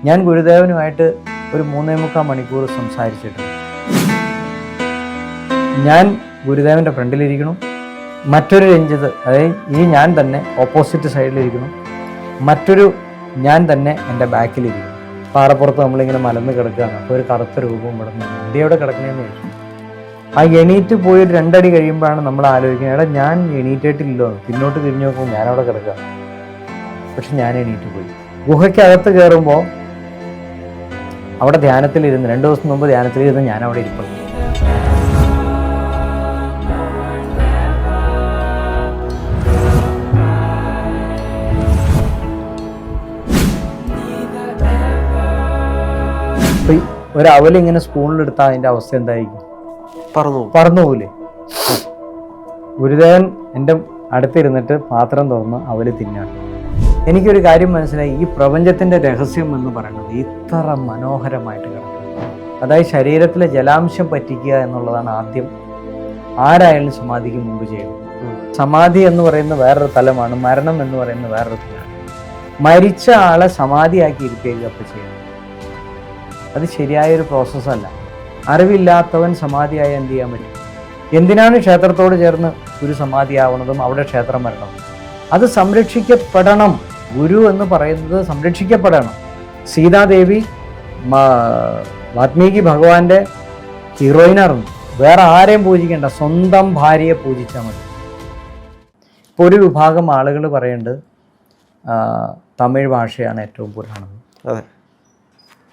ഞാൻ ഗുരുദേവനുമായിട്ട് ഒരു 3.25 മണിക്കൂർ സംസാരിച്ചിട്ടുണ്ട്. ഞാൻ ഗുരുദേവൻ്റെ ഫ്രണ്ടിലിരിക്കണം, മറ്റൊരു രഞ്ജിത്ത്, അതായത് ഈ ഞാൻ തന്നെ ഓപ്പോസിറ്റ് സൈഡിലിരിക്കണം, മറ്റൊരു ഞാൻ തന്നെ എൻ്റെ ബാക്കിലിരിക്കണം. പാറപ്പുറത്ത് നമ്മളിങ്ങനെ മലന്ന് കിടക്കുകയാണ്. അപ്പോൾ ഒരു കറുത്ത രൂപം ഇവിടെ നിന്ന് എവിടെയോടെ കിടക്കണേന്ന് ചോദിച്ചു. ആ എണീറ്റ് പോയി ഒരു 2 അടി കഴിയുമ്പോഴാണ് നമ്മൾ ആലോചിക്കുന്നത്, എടാ ഞാൻ എണീറ്റിട്ടില്ലോ, പിന്നോട്ട് തിരിഞ്ഞു നോക്കുമ്പോൾ ഞാനവിടെ കിടക്കുക. പക്ഷെ ഞാൻ എണീറ്റ് പോയി. ഗുഹയ്ക്കകത്ത് കയറുമ്പോൾ അവിടെ ധ്യാനത്തിലിരുന്ന് 2 ദിവസം മുമ്പ് ധ്യാനത്തിലിരുന്ന് ഞാനവിടെ ഇരിക്കുന്നു. ഒരു അവലിങ്ങനെ സ്പൂണിലെടുത്താൽ അതിൻ്റെ അവസ്ഥ എന്തായിരിക്കും? പറന്നു പോകില്ലേ? ഗുരുദേവൻ എൻ്റെ അടുത്തിരുന്നിട്ട് പാത്രം തുറന്ന് അവല് തിന്നാണ്. എനിക്കൊരു കാര്യം മനസ്സിലായി, ഈ പ്രപഞ്ചത്തിൻ്റെ രഹസ്യം എന്ന് പറയുന്നത് ഇത്ര മനോഹരമായിട്ട് കിടക്കുന്നത്. അതായത് ശരീരത്തിലെ ജലാംശം പറ്റിക്കുക എന്നുള്ളതാണ് ആദ്യം ആരായാലും സമാധിക്ക് മുമ്പ് ചെയ്യുന്നത്. സമാധി എന്ന് പറയുന്ന വേറൊരു തലമാണ്, മരണം എന്ന് പറയുന്ന വേറൊരു തലമാണ്. മരിച്ച ആളെ സമാധിയാക്കി ഇരുത്തുക അപ്പോൾ ചെയ്യണം. അത് ശരിയായൊരു പ്രോസസ്സല്ല. അറിവില്ലാത്തവൻ സമാധിയായി എന്ത് ചെയ്യാൻ പറ്റും? എന്തിനാണ് ക്ഷേത്രത്തോട് ചേർന്ന് ഗുരു സമാധിയാവണതും അവിടെ ക്ഷേത്രം വരണം? അത് സംരക്ഷിക്കപ്പെടണം. ഗുരു എന്ന് പറയുന്നത് സംരക്ഷിക്കപ്പെടണം. സീതാദേവി വാത്മീകി ഭഗവാന്റെ ഹീറോയിനായിരുന്നു. വേറെ ആരെയും പൂജിക്കേണ്ട, സ്വന്തം ഭാര്യയെ പൂജിച്ചാൽ മതി. ഇപ്പോൾ ഒരു വിഭാഗം ആളുകൾ പറയുന്നുണ്ട് തമിഴ് ഭാഷയാണ് ഏറ്റവും പുരാണം,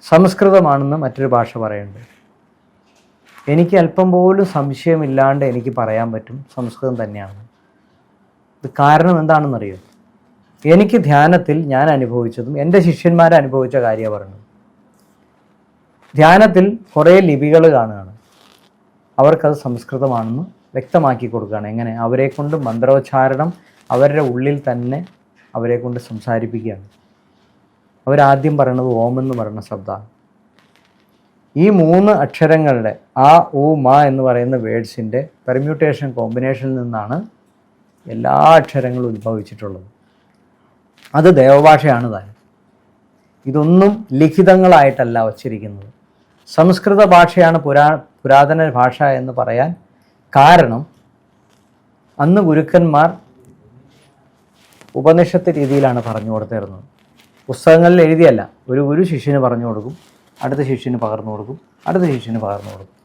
സംസ്കൃതമാണെന്ന് മറ്റൊരു ഭാഷ പറയുന്നുണ്ട്. എനിക്ക് അല്പം പോലും സംശയമില്ലാണ്ട് എനിക്ക് പറയാൻ പറ്റും സംസ്കൃതം തന്നെയാണ്. ഇത് കാരണം എന്താണെന്നറിയോ? എനിക്ക് ധ്യാനത്തിൽ ഞാൻ അനുഭവിച്ചതും എൻ്റെ ശിഷ്യന്മാരെ അനുഭവിച്ച കാര്യമാണ് പറയുന്നത്. ധ്യാനത്തിൽ കുറേ ലിപികൾ കാണുകയാണ്, അവർക്കത് സംസ്കൃതമാണെന്ന് വ്യക്തമാക്കി കൊടുക്കുകയാണ്. എങ്ങനെ? അവരെ കൊണ്ട് മന്ത്രോച്ചാരണം അവരുടെ ഉള്ളിൽ തന്നെ അവരെ കൊണ്ട് സംസാരിപ്പിക്കുകയാണ്. അവരാദ്യം പറയണത് ഓം എന്ന് പറയുന്ന ശബ്ദമാണ്. ഈ 3 അക്ഷരങ്ങളുടെ ആ ഉ മ എന്ന് പറയുന്ന വേർഡ്സിൻ്റെ പെർമ്യൂട്ടേഷൻ കോമ്പിനേഷനിൽ നിന്നാണ് എല്ലാ അക്ഷരങ്ങളും ഉത്ഭവിച്ചിട്ടുള്ളത്. അത് ദേവഭാഷയാണ് താനും. ഇതൊന്നും ലിഖിതങ്ങളായിട്ടല്ല വച്ചിരിക്കുന്നത്. സംസ്കൃത ഭാഷയാണ് പുരാതന ഭാഷ എന്ന് പറയാൻ കാരണം, അന്ന് ഗുരുക്കന്മാർ ഉപനിഷത്ത് രീതിയിലാണ് പറഞ്ഞു കൊടുത്തിരുന്നത്. പുസ്തകങ്ങളിൽ എഴുതിയല്ല. ഒരു ഗുരു ശിഷ്യന് പറഞ്ഞു കൊടുക്കും, അടുത്ത ശിഷ്യന് പകർന്നു കൊടുക്കും, അടുത്ത ശിഷ്യന് പകർന്നു കൊടുക്കും.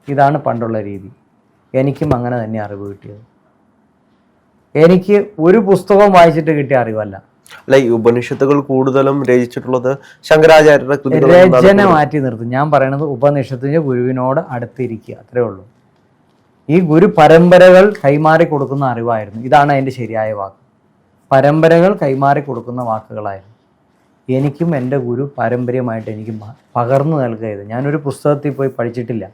ഇതാണ് പണ്ടുള്ള രീതി. എനിക്കും അങ്ങനെ തന്നെ അറിവ് കിട്ടിയത്. എനിക്ക് ഒരു പുസ്തകം വായിച്ചിട്ട് കിട്ടിയ അറിവല്ല. അല്ല, ഈ ഉപനിഷത്തുകൾ കൂടുതലും രചിച്ചിട്ടുള്ളത് ശങ്കരാചാര്യരുടെ രചന മാറ്റി നിർത്തും. ഞാൻ പറയണത് ഉപനിഷത്തിന്റെ ഗുരുവിനോട് അടുത്തിരിക്കുക, അത്രേ ഉള്ളൂ. ഈ ഗുരു പരമ്പരകൾ കൈമാറി കൊടുക്കുന്ന അറിവായിരുന്നു. ഇതാണ് അതിൻ്റെ ശരിയായ വാക്ക്. പരമ്പരകൾ കൈമാറി കൊടുക്കുന്ന വാക്കുകളായിരുന്നു. എനിക്കും എൻ്റെ ഗുരു പാരമ്പര്യമായിട്ട് എനിക്ക് പകർന്നു നൽകിയത്. ഞാനൊരു പുസ്തകത്തിൽ പോയി പഠിച്ചിട്ടില്ല.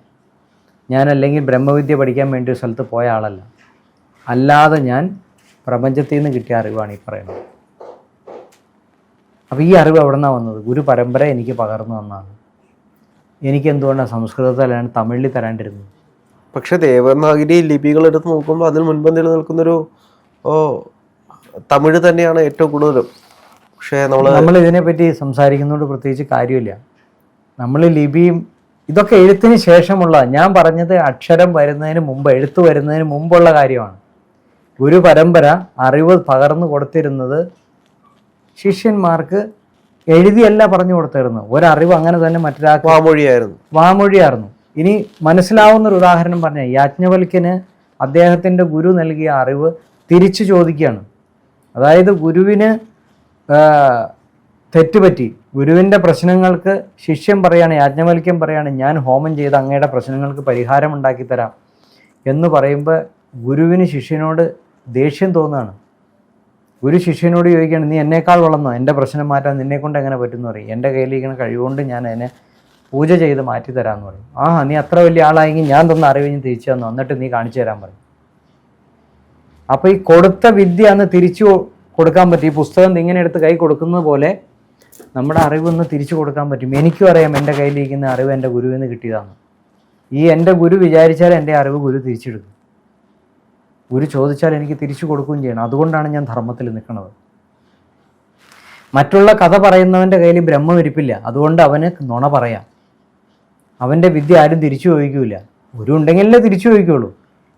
ഞാനല്ലെങ്കിൽ ബ്രഹ്മവിദ്യ പഠിക്കാൻ വേണ്ടി ഒരു സ്ഥലത്ത് പോയ ആളല്ല. അല്ലാതെ ഞാൻ പ്രപഞ്ചത്തിൽ നിന്ന് കിട്ടിയ അറിവാണ് ഈ പറയുന്നത്. അപ്പോൾ ഈ അറിവ് എവിടെ നിന്നാണ് വന്നത്? ഗുരു പരമ്പര എനിക്ക് പകർന്നു തന്നാണ്. എനിക്ക് എന്തുകൊണ്ടാണ് സംസ്കൃതത്തിലാണ് തമിഴിൽ തരാണ്ടിരുന്നത്? പക്ഷെ ദേവനാഗരി ലിപികൾ എടുത്ത് നോക്കുമ്പോൾ അതിൽ മുൻപന്തിയിൽ നിൽക്കുന്നൊരു തമിഴ് തന്നെയാണ് ഏറ്റവും കൂടുതലും. പക്ഷേ നമ്മൾ ഇതിനെപ്പറ്റി സംസാരിക്കുന്നതുകൊണ്ട് പ്രത്യേകിച്ച് കാര്യമില്ല. നമ്മൾ ലിപിയും ഇതൊക്കെ എഴുത്തിന് ശേഷമുള്ള, ഞാൻ പറഞ്ഞത് അക്ഷരം വരുന്നതിന് മുമ്പ്, എഴുത്ത് വരുന്നതിന് മുമ്പുള്ള കാര്യമാണ്. ഗുരു പരമ്പര അറിവ് പകർന്നു കൊടുത്തിരുന്നത് ശിഷ്യന്മാർക്ക് എഴുതിയല്ല പറഞ്ഞു കൊടുത്തിരുന്നത്. ഒരറിവ് അങ്ങനെ തന്നെ മറ്റൊരാൾക്ക് വാമൊഴിയായിരുന്നു. ഇനി മനസ്സിലാവുന്നൊരു ഉദാഹരണം പറഞ്ഞാൽ, യാജ്ഞവൽക്യന് അദ്ദേഹത്തിൻ്റെ ഗുരു നൽകിയ അറിവ് തിരിച്ചു ചോദിക്കുകയാണ്. അതായത് ഗുരുവിന് തെറ്റുപറ്റി, ഗുരുവിൻ്റെ പ്രശ്നങ്ങൾക്ക് ശിഷ്യൻ പറയാണ്, യാജ്ഞവൽക്യൻ പറയാണ്, ഞാൻ ഹോമം ചെയ്ത് അങ്ങയുടെ പ്രശ്നങ്ങൾക്ക് പരിഹാരം ഉണ്ടാക്കി തരാം എന്ന് പറയുമ്പോൾ ഗുരുവിന് ശിഷ്യനോട് ദേഷ്യം തോന്നുകയാണ്. ഗുരു ശിഷ്യനോട് ചോദിക്കുകയാണ്, നീ എന്നേക്കാൾ വളർന്നോ? എൻ്റെ പ്രശ്നം മാറ്റാൻ നിന്നെക്കൊണ്ട് എങ്ങനെ പറ്റുമെന്ന് പറയും. എൻ്റെ കയ്യിലിരിക്കുന്ന കഴിവുകൊണ്ട് ഞാൻ അതിനെ പൂജ ചെയ്ത് മാറ്റി തരാമെന്ന് പറയും. നീ അത്ര വലിയ ആളായെങ്കിൽ ഞാൻ തന്ന അറിവ് ഞാൻ തിരിച്ചു തന്നു, എന്നിട്ട് നീ കാണിച്ചു തരാൻ പറയും. അപ്പോൾ ഈ കൊടുത്ത വിദ്യ അന്ന് തിരിച്ചു കൊടുക്കാൻ പറ്റും. ഈ പുസ്തകം ഇങ്ങനെ എടുത്ത് കൈ കൊടുക്കുന്നത് പോലെ നമ്മുടെ അറിവൊന്ന് തിരിച്ചു കൊടുക്കാൻ പറ്റും. എനിക്കും അറിയാം എൻ്റെ കയ്യിലിരിക്കുന്ന അറിവ് എൻ്റെ ഗുരുവിൽ നിന്ന് കിട്ടിയതാണ്. ഈ എൻ്റെ ഗുരു വിചാരിച്ചാൽ എൻ്റെ അറിവ് ഗുരു തിരിച്ചെടുക്കും. ഗുരു ചോദിച്ചാൽ എനിക്ക് തിരിച്ചു കൊടുക്കുകയും ചെയ്യണം. അതുകൊണ്ടാണ് ഞാൻ ധർമ്മത്തിൽ നിൽക്കുന്നത്. മറ്റുള്ള കഥ പറയുന്നവൻ്റെ കയ്യിൽ ബ്രഹ്മം ഇരിപ്പില്ല, അതുകൊണ്ട് അവന് നുണ പറയാം. അവൻ്റെ വിദ്യ ആരും തിരിച്ചു ചോദിക്കൂല. ഗുരു ഉണ്ടെങ്കിലേ തിരിച്ചു ചോദിക്കുള്ളൂ.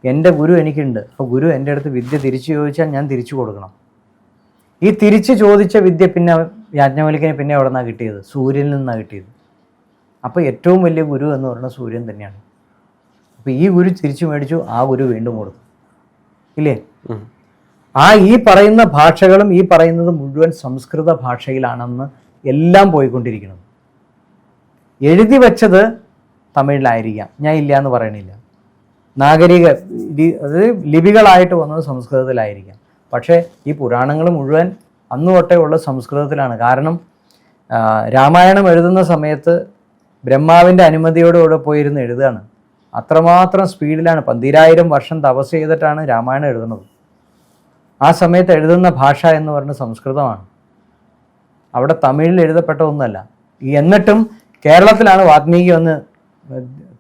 എൻ്റെ ഗുരു എനിക്കുണ്ട്, അപ്പോൾ ഗുരു എൻ്റെ അടുത്ത് വിദ്യ തിരിച്ചു ചോദിച്ചാൽ ഞാൻ തിരിച്ചു കൊടുക്കണം. ഈ തിരിച്ചു ചോദിച്ച വിദ്യ പിന്നെ യാജ്ഞവൽക്കന് പിന്നെ എവിടെ നിന്നാണ് കിട്ടിയത്? സൂര്യനിൽ നിന്നാണ് കിട്ടിയത്. അപ്പോൾ ഏറ്റവും വലിയ ഗുരു എന്ന് പറയുന്നത് സൂര്യൻ തന്നെയാണ്. അപ്പോൾ ഈ ഗുരു തിരിച്ചു മേടിച്ചു, ആ ഗുരു വീണ്ടും കൊടുത്തു, ഇല്ലേ? ഈ പറയുന്ന ഭാഷകളും ഈ പറയുന്നത് മുഴുവൻ സംസ്കൃത ഭാഷയിലാണെന്ന് എല്ലാം പോയിക്കൊണ്ടിരിക്കുന്നത്. എഴുതി വച്ചത് തമിഴിലായിരിക്കാം, ഞാൻ ഇല്ല എന്ന് പറയണില്ല. അത് ലിപികളായിട്ട് വന്നത് സംസ്കൃതത്തിലായിരിക്കാം. പക്ഷേ ഈ പുരാണങ്ങൾ മുഴുവൻ അന്നു തൊട്ടേ ഉള്ള സംസ്കൃതത്തിലാണ്. കാരണം രാമായണം എഴുതുന്ന സമയത്ത് ബ്രഹ്മാവിൻ്റെ അനുമതിയോടുകൂടെ പോയിരുന്ന് എഴുതുകയാണ്. അത്രമാത്രം സ്പീഡിലാണ്. 12,000 വർഷം തപസ് ചെയ്തിട്ടാണ് രാമായണം എഴുതുന്നത്. ആ സമയത്ത് എഴുതുന്ന ഭാഷ എന്ന് പറയുന്നത് സംസ്കൃതമാണ്. അവിടെ തമിഴിൽ എഴുതപ്പെട്ട ഒന്നുമല്ല. എന്നിട്ടും കേരളത്തിലാണ് വാൽമീകി വന്ന്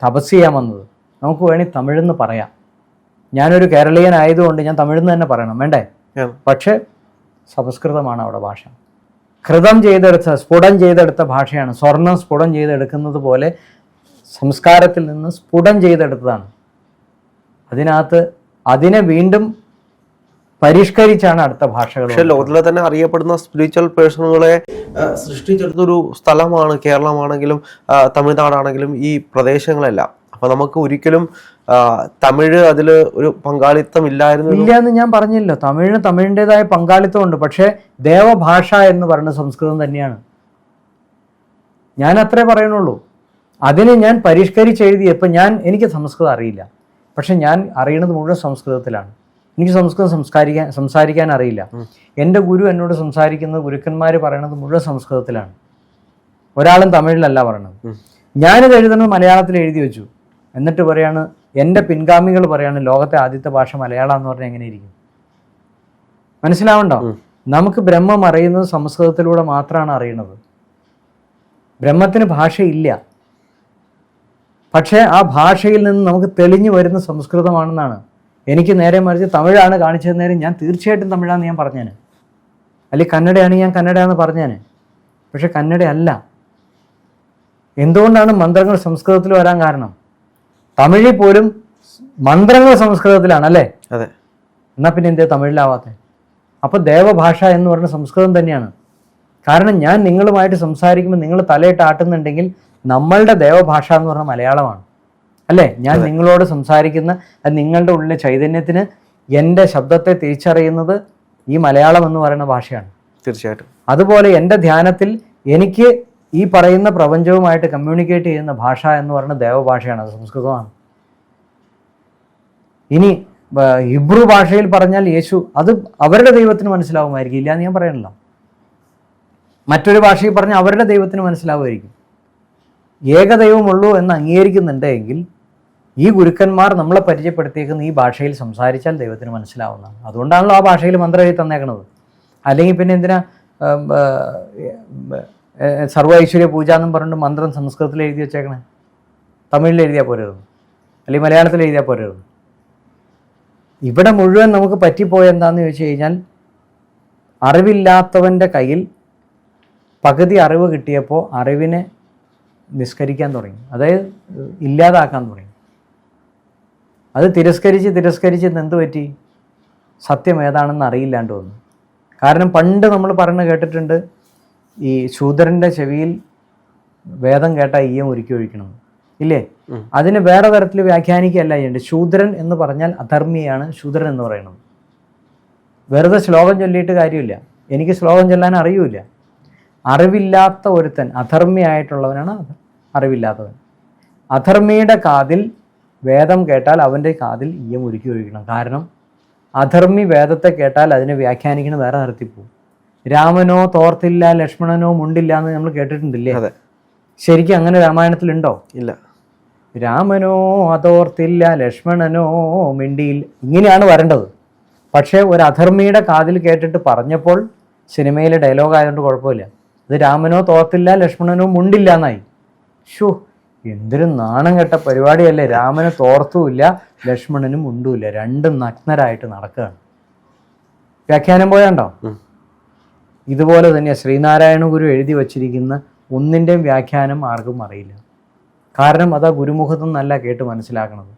തപസ് ചെയ്യാൻ വന്നത്. നമുക്ക് വേണമെങ്കിൽ തമിഴെന്ന് പറയാം. ഞാനൊരു കേരളീയനായതുകൊണ്ട് ഞാൻ തമിഴെന്ന് തന്നെ പറയണം, വേണ്ടേ? പക്ഷെ സംസ്കൃതമാണ് അവിടെ ഭാഷ. സ്ഫുടം ചെയ്തെടുത്ത ഭാഷയാണ്. സ്വർണം സ്ഫുടം ചെയ്തെടുക്കുന്നത് പോലെ സംസ്കാരത്തിൽ നിന്ന് സ്ഫുടം ചെയ്തെടുത്തതാണ്. അതിനകത്ത് അതിനെ വീണ്ടും പരിഷ്കരിച്ചാണ് അടുത്ത ഭാഷകൾ. പക്ഷെ ലോകത്തിലെ തന്നെ അറിയപ്പെടുന്ന സ്പിരിച്വൽ പേഴ്സണുകളെ സൃഷ്ടിച്ചെടുത്തൊരു സ്ഥലമാണ് കേരളമാണെങ്കിലും തമിഴ്നാടാണെങ്കിലും ഈ പ്രദേശങ്ങളെല്ലാം. അപ്പൊ നമുക്ക് ഒരിക്കലും തമിഴ് അതിൽ ഒരു പങ്കാളിത്തം ഇല്ല എന്ന് ഞാൻ പറഞ്ഞില്ല. തമിഴിൻ്റെതായ പങ്കാളിത്തമുണ്ട്. പക്ഷേ ദേവഭാഷ എന്ന് പറയുന്നത് സംസ്കൃതം തന്നെയാണ്. ഞാൻ അത്രേ പറയണുള്ളൂ. അതിനെ ഞാൻ പരിഷ്കരിച്ചെഴുതിയപ്പോൾ എനിക്ക് സംസ്കൃതം അറിയില്ല. പക്ഷെ ഞാൻ അറിയണത് മുഴുവൻ സംസ്കൃതത്തിലാണ്. എനിക്ക് സംസ്കൃതം സംസാരിക്കാൻ അറിയില്ല. എൻ്റെ ഗുരു എന്നോട് സംസാരിക്കുന്നത്, ഗുരുക്കന്മാർ പറയണത് മുഴുവൻ സംസ്കൃതത്തിലാണ്. ഒരാളും തമിഴിലല്ല പറയണത്. ഞാനിത് എഴുതുന്നത് മലയാളത്തിൽ എഴുതി വെച്ചു. എന്നിട്ട് പറയാണ്, എൻ്റെ പിൻഗാമികൾ പറയാണ് ലോകത്തെ ആദ്യത്തെ ഭാഷ മലയാളം എന്ന് പറഞ്ഞാൽ എങ്ങനെ ഇരിക്കും? മനസ്സിലാവണ്ടോ? നമുക്ക് ബ്രഹ്മം അറിയുന്നത് സംസ്കൃതത്തിലൂടെ മാത്രമാണ് അറിയുന്നത്. ബ്രഹ്മത്തിന് ഭാഷയില്ല. പക്ഷേ ആ ഭാഷയിൽ നിന്ന് നമുക്ക് തെളിഞ്ഞു വരുന്ന സംസ്കൃതമാണെന്നാണ്. എനിക്ക് നേരെ മറിച്ച് തമിഴാണ് കാണിച്ചത് നേരം ഞാൻ തീർച്ചയായിട്ടും തമിഴാന്ന് ഞാൻ പറഞ്ഞേനെ. അല്ലെങ്കിൽ കന്നഡയാണ് ഞാൻ കന്നഡയാന്ന് പറഞ്ഞേനെ. പക്ഷെ കന്നഡ അല്ല. എന്തുകൊണ്ടാണ് മന്ത്രങ്ങൾ സംസ്കൃതത്തിൽ വരാൻ കാരണം? തമിഴിൽ പോലും മന്ത്രങ്ങൾ സംസ്കൃതത്തിലാണ്, അല്ലേ? അതെ. എന്നാൽ പിന്നെ എന്തേ തമിഴിലാവാത്തെ? അപ്പോൾ ദേവഭാഷ എന്ന് പറയുന്ന സംസ്കൃതം തന്നെയാണ്. കാരണം ഞാൻ നിങ്ങളുമായിട്ട് സംസാരിക്കുമ്പോൾ നിങ്ങൾ തലയിട്ട് ആട്ടുന്നുണ്ടെങ്കിൽ നമ്മളുടെ ദേവഭാഷ എന്ന് പറഞ്ഞാൽ മലയാളമാണ്, അല്ലേ? ഞാൻ നിങ്ങളോട് സംസാരിക്കുന്ന നിങ്ങളുടെ ഉള്ളിലെ ചൈതന്യത്തിന് എൻ്റെ ശബ്ദത്തെ തിരിച്ചറിയുന്നത് ഈ മലയാളം എന്ന് പറയുന്ന ഭാഷയാണ്. തീർച്ചയായിട്ടും. അതുപോലെ എൻ്റെ ധ്യാനത്തിൽ എനിക്ക് ഈ പറയുന്ന പ്രപഞ്ചവുമായിട്ട് കമ്മ്യൂണിക്കേറ്റ് ചെയ്യുന്ന ഭാഷ എന്ന് പറയുന്നത് ദേവഭാഷയാണ്, അത് സംസ്കൃതമാണ്. ഇനി ഹിബ്രു ഭാഷയിൽ പറഞ്ഞാൽ യേശു, അത് അവരുടെ ദൈവത്തിന് മനസ്സിലാവുമായിരിക്കും, ഇല്ല എന്ന് ഞാൻ പറയണല്ലോ. മറ്റൊരു ഭാഷയിൽ പറഞ്ഞാൽ അവരുടെ ദൈവത്തിന് മനസ്സിലാവുമായിരിക്കും. ഏകദൈവമുള്ളൂ എന്ന് അംഗീകരിക്കുന്നുണ്ടെങ്കിൽ ഈ ഗുരുക്കന്മാർ നമ്മളെ പരിചയപ്പെടുത്തിയേക്കുന്ന ഈ ഭാഷയിൽ സംസാരിച്ചാൽ ദൈവത്തിന് മനസ്സിലാവുന്നതാണ്. അതുകൊണ്ടാണല്ലോ ആ ഭാഷയിൽ മന്ത്രം എഴുതി തന്നേക്കണത്. അല്ലെങ്കിൽ പിന്നെ എന്തിനാ സർവ്വ ഐശ്വര്യ പൂജ എന്നും പറഞ്ഞിട്ട് മന്ത്രം സംസ്കൃതത്തിൽ എഴുതി വെച്ചേക്കണേ? തമിഴിൽ എഴുതിയാൽ പോരായിരുന്നു, അല്ലെങ്കിൽ മലയാളത്തിൽ എഴുതിയാൽ പോരായിരുന്നു? ഇവിടെ മുഴുവൻ നമുക്ക് പറ്റിപ്പോയ എന്താണെന്ന് ചോദിച്ചു കഴിഞ്ഞാൽ, അറിവില്ലാത്തവൻ്റെ കയ്യിൽ പകുതി അറിവ് കിട്ടിയപ്പോൾ അറിവിനെ നിസ്കരിക്കാൻ തുടങ്ങി, അതായത് ഇല്ലാതാക്കാൻ തുടങ്ങി. അത് തിരസ്കരിച്ച് എന്ത് പറ്റി? സത്യം ഏതാണെന്ന് അറിയില്ലാണ്ട് വന്നു. കാരണം പണ്ട് നമ്മൾ പറഞ്ഞു കേട്ടിട്ടുണ്ട്, ഈ ശൂദ്രൻ്റെ ചെവിയിൽ വേദം കേട്ടാൽ ഈയം ഉരുക്കി ഒഴിക്കണം, ഇല്ലേ? അതിന് വേറെ തരത്തിൽ വ്യാഖ്യാനിക്കുകയല്ല ചെയ്യേണ്ടത്. ശൂദ്രൻ എന്ന് പറഞ്ഞാൽ അധർമ്മിയാണ് ശൂദ്രൻ എന്ന് പറയുന്നത്. വെറുതെ ശ്ലോകം ചൊല്ലിയിട്ട് കാര്യമില്ല. എനിക്ക് ശ്ലോകം ചൊല്ലാൻ അറിയൂല. അറിവില്ലാത്ത ഒരുത്തൻ അധർമ്മിയായിട്ടുള്ളവനാണ് അറിവില്ലാത്തവൻ. അധർമ്മിയുടെ കാതിൽ വേദം കേട്ടാൽ അവൻ്റെ കാതിൽ ഈയം ഉരുക്കി ഒഴിക്കണം. കാരണം അധർമ്മി വേദത്തെ കേട്ടാൽ അതിനെ വ്യാഖ്യാനിക്കണം വേറെ തരത്തിൽ പോകും. രാമനോ തോർത്തില്ല, ലക്ഷ്മണനോ മുണ്ടില്ല എന്ന് നമ്മൾ കേട്ടിട്ടുണ്ടില്ലേ? ശരിക്കും അങ്ങനെ രാമായണത്തിലുണ്ടോ? ഇല്ല. രാമനോ അതോർത്തില്ല, ലക്ഷ്മണനോ മിണ്ടിയില്ല, ഇങ്ങനെയാണ് വരേണ്ടത്. പക്ഷേ ഒരു അധർമ്മിയുടെ കാതിൽ കേട്ടിട്ട് പറഞ്ഞപ്പോൾ സിനിമയിലെ ഡയലോഗ് ആയതുകൊണ്ട് കുഴപ്പമില്ല. അത് രാമനോ തോർത്തില്ല, ലക്ഷ്മണനോ മുണ്ടില്ല എന്നായി. ഷോ, എന്തൊരു നാണം കെട്ട പരിപാടിയല്ലേ! രാമന് തോർത്തുമില്ല, ലക്ഷ്മണനും മുണ്ടുമില്ല, രണ്ടും നഗ്നരായിട്ട് നടക്കുകയാണ്. വ്യാഖ്യാനം പോയാണ്ടോ? ഇതുപോലെ തന്നെ ശ്രീനാരായണ ഗുരു എഴുതി വച്ചിരിക്കുന്ന ഒന്നിൻ്റെയും വ്യാഖ്യാനം ആർക്കും അറിയില്ല. കാരണം അതാ ഗുരുമുഖത്തു നിന്നല്ല കേട്ട് മനസ്സിലാക്കണത്.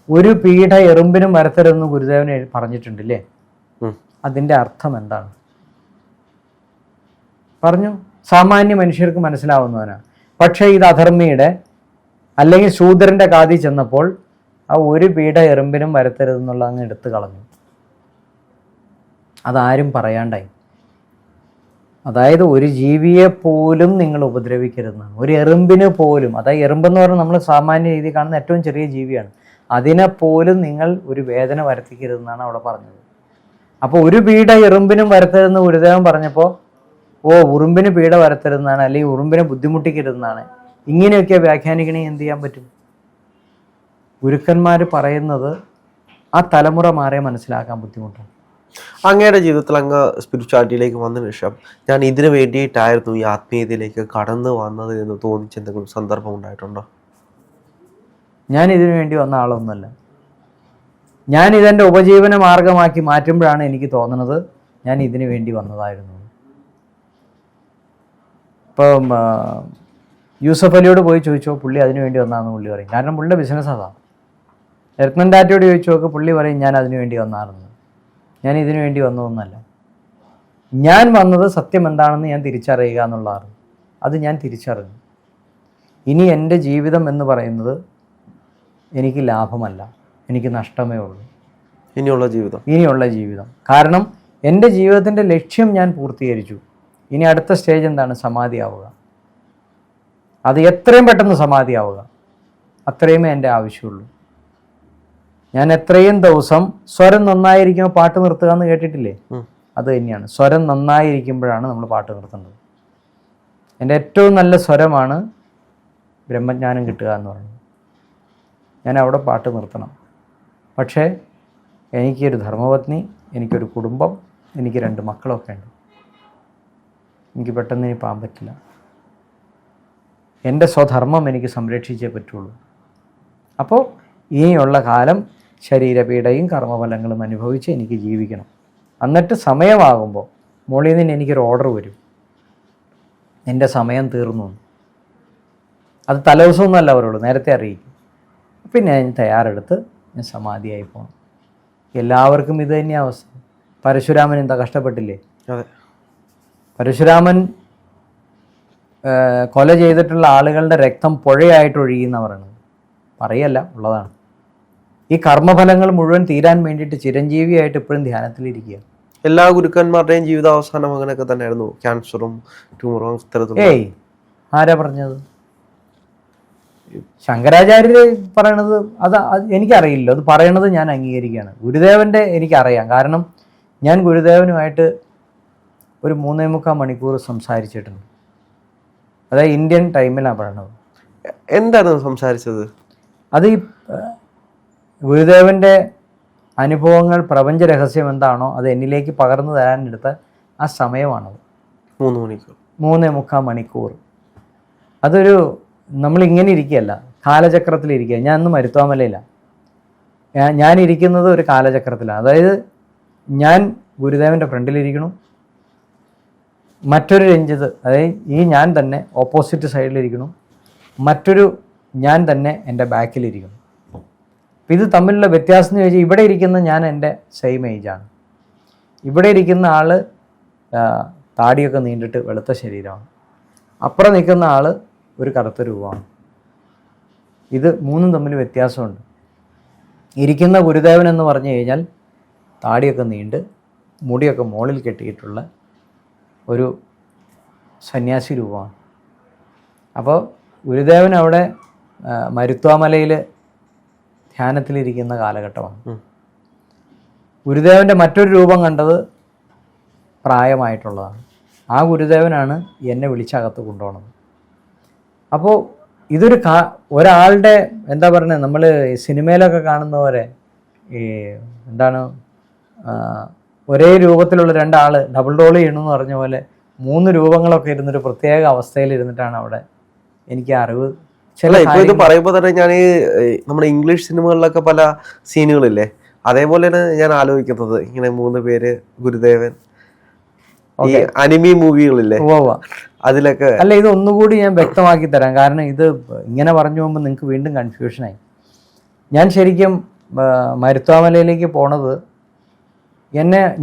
ഒരു പീഠ എറുമ്പിനും വരത്തരുതെന്ന് ഗുരുദേവനെ പറഞ്ഞിട്ടുണ്ടല്ലേ? അതിൻ്റെ അർത്ഥം എന്താണ് പറഞ്ഞു? സാമാന്യ മനുഷ്യർക്ക് മനസ്സിലാവുന്നവനാണ്. പക്ഷേ ഇത് അധർമ്മിയുടെ അല്ലെങ്കിൽ ശൂദ്രൻ്റെ കാതി ചെന്നപ്പോൾ ആ ഒരു പീഠ എറുമ്പിനും വരത്തരുതെന്നുള്ള അങ്ങ് എടുത്തു കളഞ്ഞു. അതാരും പറയാണ്ടായി. അതായത് ഒരു ജീവിയെ പോലും നിങ്ങൾ ഉപദ്രവിക്കരുതെന്നാണ്. ഒരു എറുമ്പിന് പോലും, അതായത് എറുമ്പെന്ന് പറഞ്ഞാൽ നമ്മൾ സാമാന്യ രീതിയിൽ കാണുന്ന ഏറ്റവും ചെറിയ ജീവിയാണ്, അതിനെപ്പോലും നിങ്ങൾ ഒരു വേദന വരുത്തിക്കരുതെന്നാണ് അവിടെ പറഞ്ഞത്. അപ്പോൾ ഒരു പീഡ എറുമ്പിനും വരുത്തരുതെന്ന് ഗുരുദേവൻ പറഞ്ഞപ്പോൾ ഉറുമ്പിന് പീഡ വരുത്തരുതെന്നാണ്, അല്ലെങ്കിൽ ഉറുമ്പിനെ ബുദ്ധിമുട്ടിക്കരുതെന്നാണ്. ഇങ്ങനെയൊക്കെ വ്യാഖ്യാനിക്കണേ എന്ത് ചെയ്യാൻ പറ്റും? ഗുരുക്കന്മാർ പറയുന്നത് ആ തലമുറ മാറിയ മനസ്സിലാക്കാൻ ബുദ്ധിമുട്ടാണ്. അങ്ങയുടെ ജീവിതത്തിൽ അങ്ങ് സ്പിരിച്വാലിറ്റിയിലേക്ക് വന്നതിന് ശേഷം ഞാൻ ഇതിനു വേണ്ടിയിട്ടായിരുന്നു ഈ ആത്മീയതയിലേക്ക് കടന്നു വന്നത് എന്ന് തോന്നിച്ച എന്തെങ്കിലും സന്ദർഭം ഉണ്ടായിട്ടുണ്ടോ? ഞാൻ ഇതിനു വേണ്ടി വന്ന ആളൊന്നുമല്ല. ഞാൻ ഇതെൻ്റെ ഉപജീവന മാർഗമാക്കി മാറ്റുമ്പോഴാണ് എനിക്ക് തോന്നുന്നത് ഞാൻ ഇതിനു വേണ്ടി വന്നതായിരുന്നു. ഇപ്പം യൂസഫ് അലിയോട് പോയി ചോദിച്ചോ, പുള്ളി അതിനു വേണ്ടി വന്നതാണെന്ന് പുള്ളി പറയും. കാരണം പുള്ളിയുടെ ബിസിനസ് അതാണ്. രത്നൻ ടാറ്റയോട് ചോദിച്ചു നോക്ക്, പുള്ളി പറയും ഞാൻ അതിനു വേണ്ടി വന്നായിരുന്നു. ഞാൻ ഇതിനു വേണ്ടി വന്നതൊന്നല്ല. ഞാൻ വന്നത് സത്യം എന്താണെന്ന് ഞാൻ തിരിച്ചറിയുക എന്നുള്ളതാണ്. അത് ഞാൻ തിരിച്ചറിഞ്ഞു. ഇനി എൻ്റെ ജീവിതം എന്ന് പറയുന്നത് എനിക്ക് ലാഭമല്ല, എനിക്ക് നഷ്ടമേ ഉള്ളൂ. ഇനിയുള്ള ജീവിതം കാരണം എൻ്റെ ജീവിതത്തിൻ്റെ ലക്ഷ്യം ഞാൻ പൂർത്തീകരിച്ചു. ഇനി അടുത്ത സ്റ്റേജ് എന്താണ്? സമാധിയാവുക. അത് എത്രയും പെട്ടെന്ന് സമാധിയാവുക, അത്രയുമേ എൻ്റെ ആവശ്യമുള്ളൂ. ഞാൻ എത്രയും ദിവസം സ്വരം നന്നായിരിക്കുമ്പോൾ പാട്ട് നിർത്തുക എന്ന് കേട്ടിട്ടില്ലേ? അത് തന്നെയാണ്. സ്വരം നന്നായിരിക്കുമ്പോഴാണ് നമ്മൾ പാട്ട് നിർത്തേണ്ടത്. എൻ്റെ ഏറ്റവും നല്ല സ്വരമാണ് ബ്രഹ്മജ്ഞാനം കിട്ടുക എന്ന് പറയുന്നത്. ഞാൻ അവിടെ പാട്ട് നിർത്തണം. പക്ഷേ എനിക്കൊരു ധർമ്മപത്നി, എനിക്കൊരു കുടുംബം, എനിക്ക് 2 മക്കളൊക്കെ ഉണ്ട്. എനിക്ക് പെട്ടെന്ന് ഇനി പോകാൻ പറ്റില്ല. എൻ്റെ സ്വധർമ്മം എനിക്ക് സംരക്ഷിച്ചേ പറ്റുള്ളൂ. അപ്പോൾ ഇനിയുള്ള കാലം ശരീരപീഡയും കർമ്മഫലങ്ങളും അനുഭവിച്ച് എനിക്ക് ജീവിക്കണം. എന്നിട്ട് സമയമാകുമ്പോൾ മോളിൽ നിന്ന് എനിക്കൊരു ഓർഡർ വരും, എൻ്റെ സമയം തീർന്നു. അത് തലേദിവസമൊന്നുമല്ല അവരുള്ളൂ, നേരത്തെ അറിയിക്കും. പിന്നെ ഞാൻ തയ്യാറെടുത്ത് ഞാൻ സമാധിയായി പോകണം. എല്ലാവർക്കും ഇത് തന്നെ അവസ്ഥ. പരശുരാമൻ എന്താ കഷ്ടപ്പെട്ടില്ലേ? പരശുരാമൻ കൊല ചെയ്തിട്ടുള്ള ആളുകളുടെ രക്തം പുഴയായിട്ട് ഒഴുകിയെന്ന് പറയുന്നത് പറയല്ല, ഉള്ളതാണ്. ഈ കർമ്മഫലങ്ങൾ മുഴുവൻ തീരാൻ വേണ്ടിയിട്ട് ചിരഞ്ജീവിയായിട്ട് ഇപ്പോഴും ധ്യാനത്തിലിരിക്കുക. എല്ലാ ഗുരുക്കന്മാരുടെയും ജീവിതാവസാനം അങ്ങനെയൊക്കെ തന്നെയായിരുന്നു. ക്യാൻസറും ട്യൂമറും ഏയ് ആരാ പറഞ്ഞത്? ശങ്കരാചാര്യർ പറയണത് അത് എനിക്കറിയില്ല. അത് പറയണത് ഞാൻ അംഗീകരിക്കുകയാണ്. ഗുരുദേവൻ്റെ എനിക്കറിയാം. കാരണം ഞാൻ ഗുരുദേവനുമായിട്ട് ഒരു 3.25 മണിക്കൂർ സംസാരിച്ചിട്ടുണ്ട്. അതായത് ഇന്ത്യൻ ടൈമിലാണ് പറയണത്. എന്താണ് സംസാരിച്ചത്? അത് ഈ ഗുരുദേവൻ്റെ അനുഭവങ്ങൾ, പ്രപഞ്ച രഹസ്യം എന്താണോ അത് എന്നിലേക്ക് പകർന്നു തരാനെടുത്ത ആ സമയമാണത്. 3.25 മണിക്കൂർ. അതൊരു നമ്മളിങ്ങനെ ഇരിക്കുകയല്ല, കാലചക്രത്തിലിരിക്കുക. ഞാൻ ഇന്ന് മരുത്വാമലയില്ല, ഞാനിരിക്കുന്നത് ഒരു കാലചക്രത്തിലാണ്. അതായത് ഞാൻ ഗുരുദേവൻ്റെ ഫ്രണ്ടിലിരിക്കണം, മറ്റൊരു രഞ്ജിത്ത്, അതായത് ഈ ഞാൻ തന്നെ ഓപ്പോസിറ്റ് സൈഡിലിരിക്കണം, മറ്റൊരു ഞാൻ തന്നെ എൻ്റെ ബാക്കിലിരിക്കണം. അപ്പം ഇത് തമ്മിലുള്ള വ്യത്യാസം എന്ന് ചോദിച്ചാൽ ഇവിടെ ഇരിക്കുന്ന ഞാൻ എൻ്റെ സെയിം ഏജാണ്. ഇവിടെ ഇരിക്കുന്ന ആൾ താടിയൊക്കെ നീണ്ടിട്ട് വെളുത്ത ശരീരമാണ്. അപ്പുറം നിൽക്കുന്ന ആൾ ഒരു കറുത്ത രൂപമാണ്. ഇത് 3 തമ്മിൽ വ്യത്യാസമുണ്ട്. ഇരിക്കുന്ന ഗുരുദേവൻ എന്ന് പറഞ്ഞു കഴിഞ്ഞാൽ താടിയൊക്കെ നീണ്ട് മുടിയൊക്കെ മുകളിൽ കെട്ടിയിട്ടുള്ള ഒരു സന്യാസി രൂപമാണ്. അപ്പോൾ ഗുരുദേവൻ അവിടെ മരുത്വാമലയിൽ ധ്യാനത്തിലിരിക്കുന്ന കാലഘട്ടമാണ്. ഗുരുദേവൻ്റെ മറ്റൊരു രൂപം കണ്ടത് പ്രായമായിട്ടുള്ളതാണ്. ആ ഗുരുദേവനാണ് എന്നെ വിളിച്ചകത്ത് കൊണ്ടുപോകുന്നത്. അപ്പോൾ ഇതൊരു ഒരാളുടെ എന്താ പറയുന്നത്, നമ്മൾ സിനിമയിലൊക്കെ കാണുന്ന പോലെ ഈ എന്താണ് ഒരേ രൂപത്തിലുള്ള 2 ആൾ ഡബിൾ റോൾ ചെയ്യണമെന്ന് പറഞ്ഞ പോലെ 3 രൂപങ്ങളൊക്കെ ഇരുന്നൊരു പ്രത്യേക അവസ്ഥയിൽ ഇരുന്നിട്ടാണ് അവിടെ എനിക്ക് അറിവ്. ഇത് പറയുമ്പോൾ തന്നെ ഞാൻ നമ്മുടെ ഇംഗ്ലീഷ് സിനിമകളിലൊക്കെ പല സീനുകളില്ലേ, അതേപോലെയാണ് ഞാൻ ആലോചിക്കുന്നത്. ഇങ്ങനെ 3 പേര് ഗുരുദേവൻ. ഈ അനിമി മൂവികളില്ലേ, അതിലൊക്കെ. അല്ല, ഇത് ഒന്നുകൂടി ഞാൻ വ്യക്തമാക്കി തരാം. കാരണം ഇത് ഇങ്ങനെ പറഞ്ഞു പോകുമ്പോൾ നിങ്ങൾക്ക് വീണ്ടും കൺഫ്യൂഷനായി. ഞാൻ ശരിക്കും മരുത്വാമലയിലേക്ക് പോണത്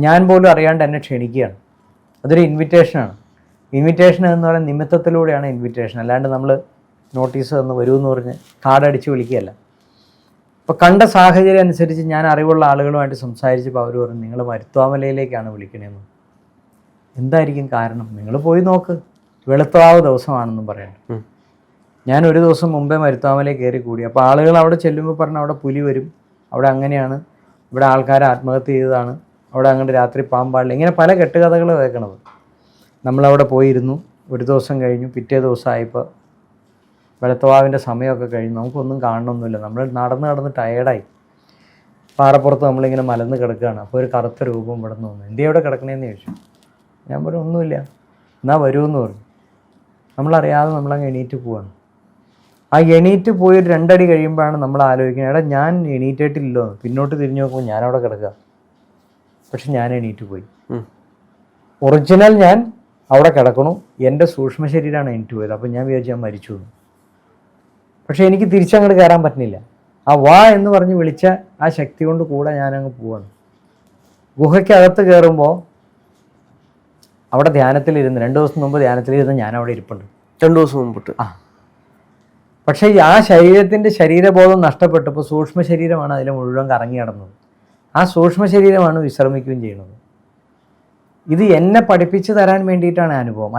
ഞാൻ പോലും അറിയാണ്ട് എന്നെ ക്ഷണിക്കുകയാണ്. അതൊരു ഇൻവിറ്റേഷനാണ്. ഇൻവിറ്റേഷൻ എന്ന് പറയുന്നത് നിമിത്തത്തിലൂടെയാണ് ഇൻവിറ്റേഷൻ. അല്ലാണ്ട് നമ്മൾ നോട്ടീസ് തന്ന് വരുമെന്ന് പറഞ്ഞ് കാർഡടിച്ച് വിളിക്കുകയല്ല. അപ്പോൾ കണ്ട സാഹചര്യം അനുസരിച്ച് ഞാൻ അറിവുള്ള ആളുകളുമായിട്ട് സംസാരിച്ചപ്പോൾ അവർ പറഞ്ഞു, നിങ്ങൾ മരുത്വാമലയിലേക്കാണ് വിളിക്കണേന്ന്. എന്തായിരിക്കും കാരണം? നിങ്ങൾ പോയി നോക്ക്, വെളുത്താവ് ദിവസമാണെന്നും പറയണ്ട. ഞാൻ ഒരു ദിവസം മുമ്പേ മരുത്വാമലയിൽ കയറി കൂടി. അപ്പോൾ ആളുകൾ അവിടെ ചെല്ലുമ്പോൾ പറഞ്ഞു, അവിടെ പുലി വരും, അവിടെ അങ്ങനെയാണ്, ഇവിടെ ആൾക്കാർ ആത്മഹത്യ ചെയ്തതാണ്, അവിടെ അങ്ങോട്ട് രാത്രി പാമ്പാടില്ല, ഇങ്ങനെ പല കെട്ടുകഥകൾ കേൾക്കണത്. നമ്മളവിടെ പോയിരുന്നു. ഒരു ദിവസം കഴിഞ്ഞു, പിറ്റേ ദിവസമായപ്പോൾ വെളുത്തവാവിൻ്റെ സമയമൊക്കെ കഴിഞ്ഞു. നമുക്കൊന്നും കാണണമെന്നില്ല. നമ്മൾ നടന്ന് ടയേർഡായി. പാറപ്പുറത്ത് നമ്മളിങ്ങനെ മലന്ന് കിടക്കുകയാണ്. അപ്പോൾ ഒരു കറുത്ത രൂപം ഇവിടെ നിന്ന് വന്നു. എന്തിനാ ഇവിടെ കിടക്കണേന്ന് ചോദിച്ചു. ഞാൻ പറഞ്ഞു, ഒന്നുമില്ല, എന്നാൽ വരുമെന്ന് പറഞ്ഞു. നമ്മളറിയാതെ നമ്മളങ്ങ് എണീറ്റ് പോവാണ്. ആ എണീറ്റ് പോയി ഒരു 2 അടി കഴിയുമ്പോഴാണ് നമ്മൾ ആലോചിക്കുന്നത്, എടാ ഞാൻ എണീറ്റിട്ടില്ലല്ലോ. പിന്നോട്ട് തിരിഞ്ഞു നോക്കുമ്പോൾ ഞാനവിടെ കിടക്കുക. പക്ഷെ ഞാൻ എണീറ്റ് പോയി. ഒറിജിനൽ ഞാൻ അവിടെ കിടക്കണു, എൻ്റെ സൂക്ഷ്മ ശരീരമാണ് എണീറ്റ് പോയത്. അപ്പം ഞാൻ വിചാരിച്ചു ഞാൻ മരിച്ചു എന്ന്. പക്ഷെ എനിക്ക് തിരിച്ചങ്ങോട്ട് കയറാൻ പറ്റുന്നില്ല. ആ വാ എന്ന് പറഞ്ഞ് വിളിച്ച ആ ശക്തി കൊണ്ട് കൂടെ ഞാനങ്ങ് പോവാണ്. ഗുഹയ്ക്കകത്ത് കയറുമ്പോൾ അവിടെ ധ്യാനത്തിലിരുന്ന് 2 ദിവസം മുമ്പ് ധ്യാനത്തിലിരുന്ന് ഞാൻ അവിടെ ഇരിപ്പുണ്ട്. 2 ദിവസം മുമ്പിട്ട്. പക്ഷേ ആ ശരീരത്തിൻ്റെ ശരീരബോധം നഷ്ടപ്പെട്ടപ്പോൾ സൂക്ഷ്മ ശരീരമാണ് അതിൽ മുഴുവൻ കറങ്ങി നടന്നത്. ആ സൂക്ഷ്മ ശരീരമാണ് വിശ്രമിക്കുകയും ചെയ്യുന്നത്. ഇത് എന്നെ പഠിപ്പിച്ചു തരാൻ വേണ്ടിയിട്ടാണ് അനുഭവം.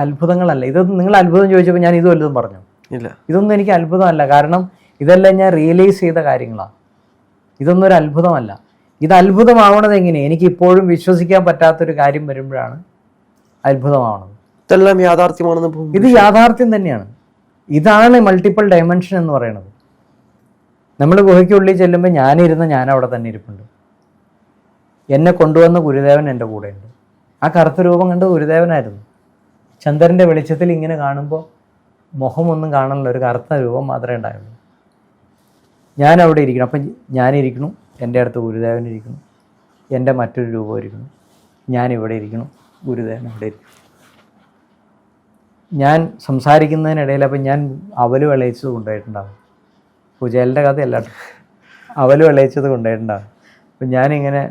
അത്ഭുതങ്ങളല്ല. ഇതൊന്നും നിങ്ങൾ അത്ഭുതം ചോദിച്ചപ്പോൾ ഞാൻ ഇത് വല്ലതും പറഞ്ഞു? ഇല്ല, ഇതൊന്നും എനിക്ക് അത്ഭുതമല്ല. കാരണം ഇതെല്ലാം ഞാൻ റിയലൈസ് ചെയ്ത കാര്യങ്ങളാണ്. ഇതൊന്നും ഒരു അത്ഭുതമല്ല. ഇത് അത്ഭുതമാവണത് എങ്ങനെ? എനിക്ക് ഇപ്പോഴും വിശ്വസിക്കാൻ പറ്റാത്തൊരു കാര്യം വരുമ്പോഴാണ് അത്ഭുതമാവണത്. ഇതെല്ലാം യാഥാർത്ഥ്യമാണെന്ന്. ഇത് യാഥാർത്ഥ്യം തന്നെയാണ്. ഇതാണ് മൾട്ടിപ്പിൾ ഡയമെൻഷൻ എന്ന് പറയുന്നത്. നമ്മൾ ഗുഹയ്ക്കുള്ളിൽ ചെല്ലുമ്പോൾ ഞാൻ അവിടെ തന്നെ ഇരിപ്പുണ്ട്. എന്നെ കൊണ്ടുവന്ന ഗുരുദേവൻ എൻ്റെ കൂടെയുണ്ട്. ആ കറുത്ത രൂപം കണ്ട് ഗുരുദേവനായിരുന്നു. ചന്ദ്രൻ്റെ വെളിച്ചത്തിൽ ഇങ്ങനെ കാണുമ്പോൾ മുഖമൊന്നും കാണാനുള്ള ഒരു കറുത്ത രൂപം മാത്രമേ ഉണ്ടായുള്ളൂ. ഞാൻ അവിടെ ഇരിക്കണം. അപ്പം ഞാനിരിക്കണം, എൻ്റെ അടുത്ത് ഗുരുദേവൻ ഇരിക്കണം, എൻ്റെ മറ്റൊരു രൂപം ഇരിക്കണം, ഞാനിവിടെ ഇരിക്കണം, ഗുരുദേവൻ അവിടെ ഇരിക്കണം. ഞാൻ സംസാരിക്കുന്നതിനിടയിൽ അപ്പം ഞാൻ അവല് വിളയിച്ചത് കൊണ്ടുപോയിട്ടുണ്ടാകും. പൂജയുടെ കഥയല്ല, അവല് വിളയിച്ചത് കൊണ്ടുപോയിട്ടുണ്ടാകും. അപ്പം ഞാനിങ്ങനെ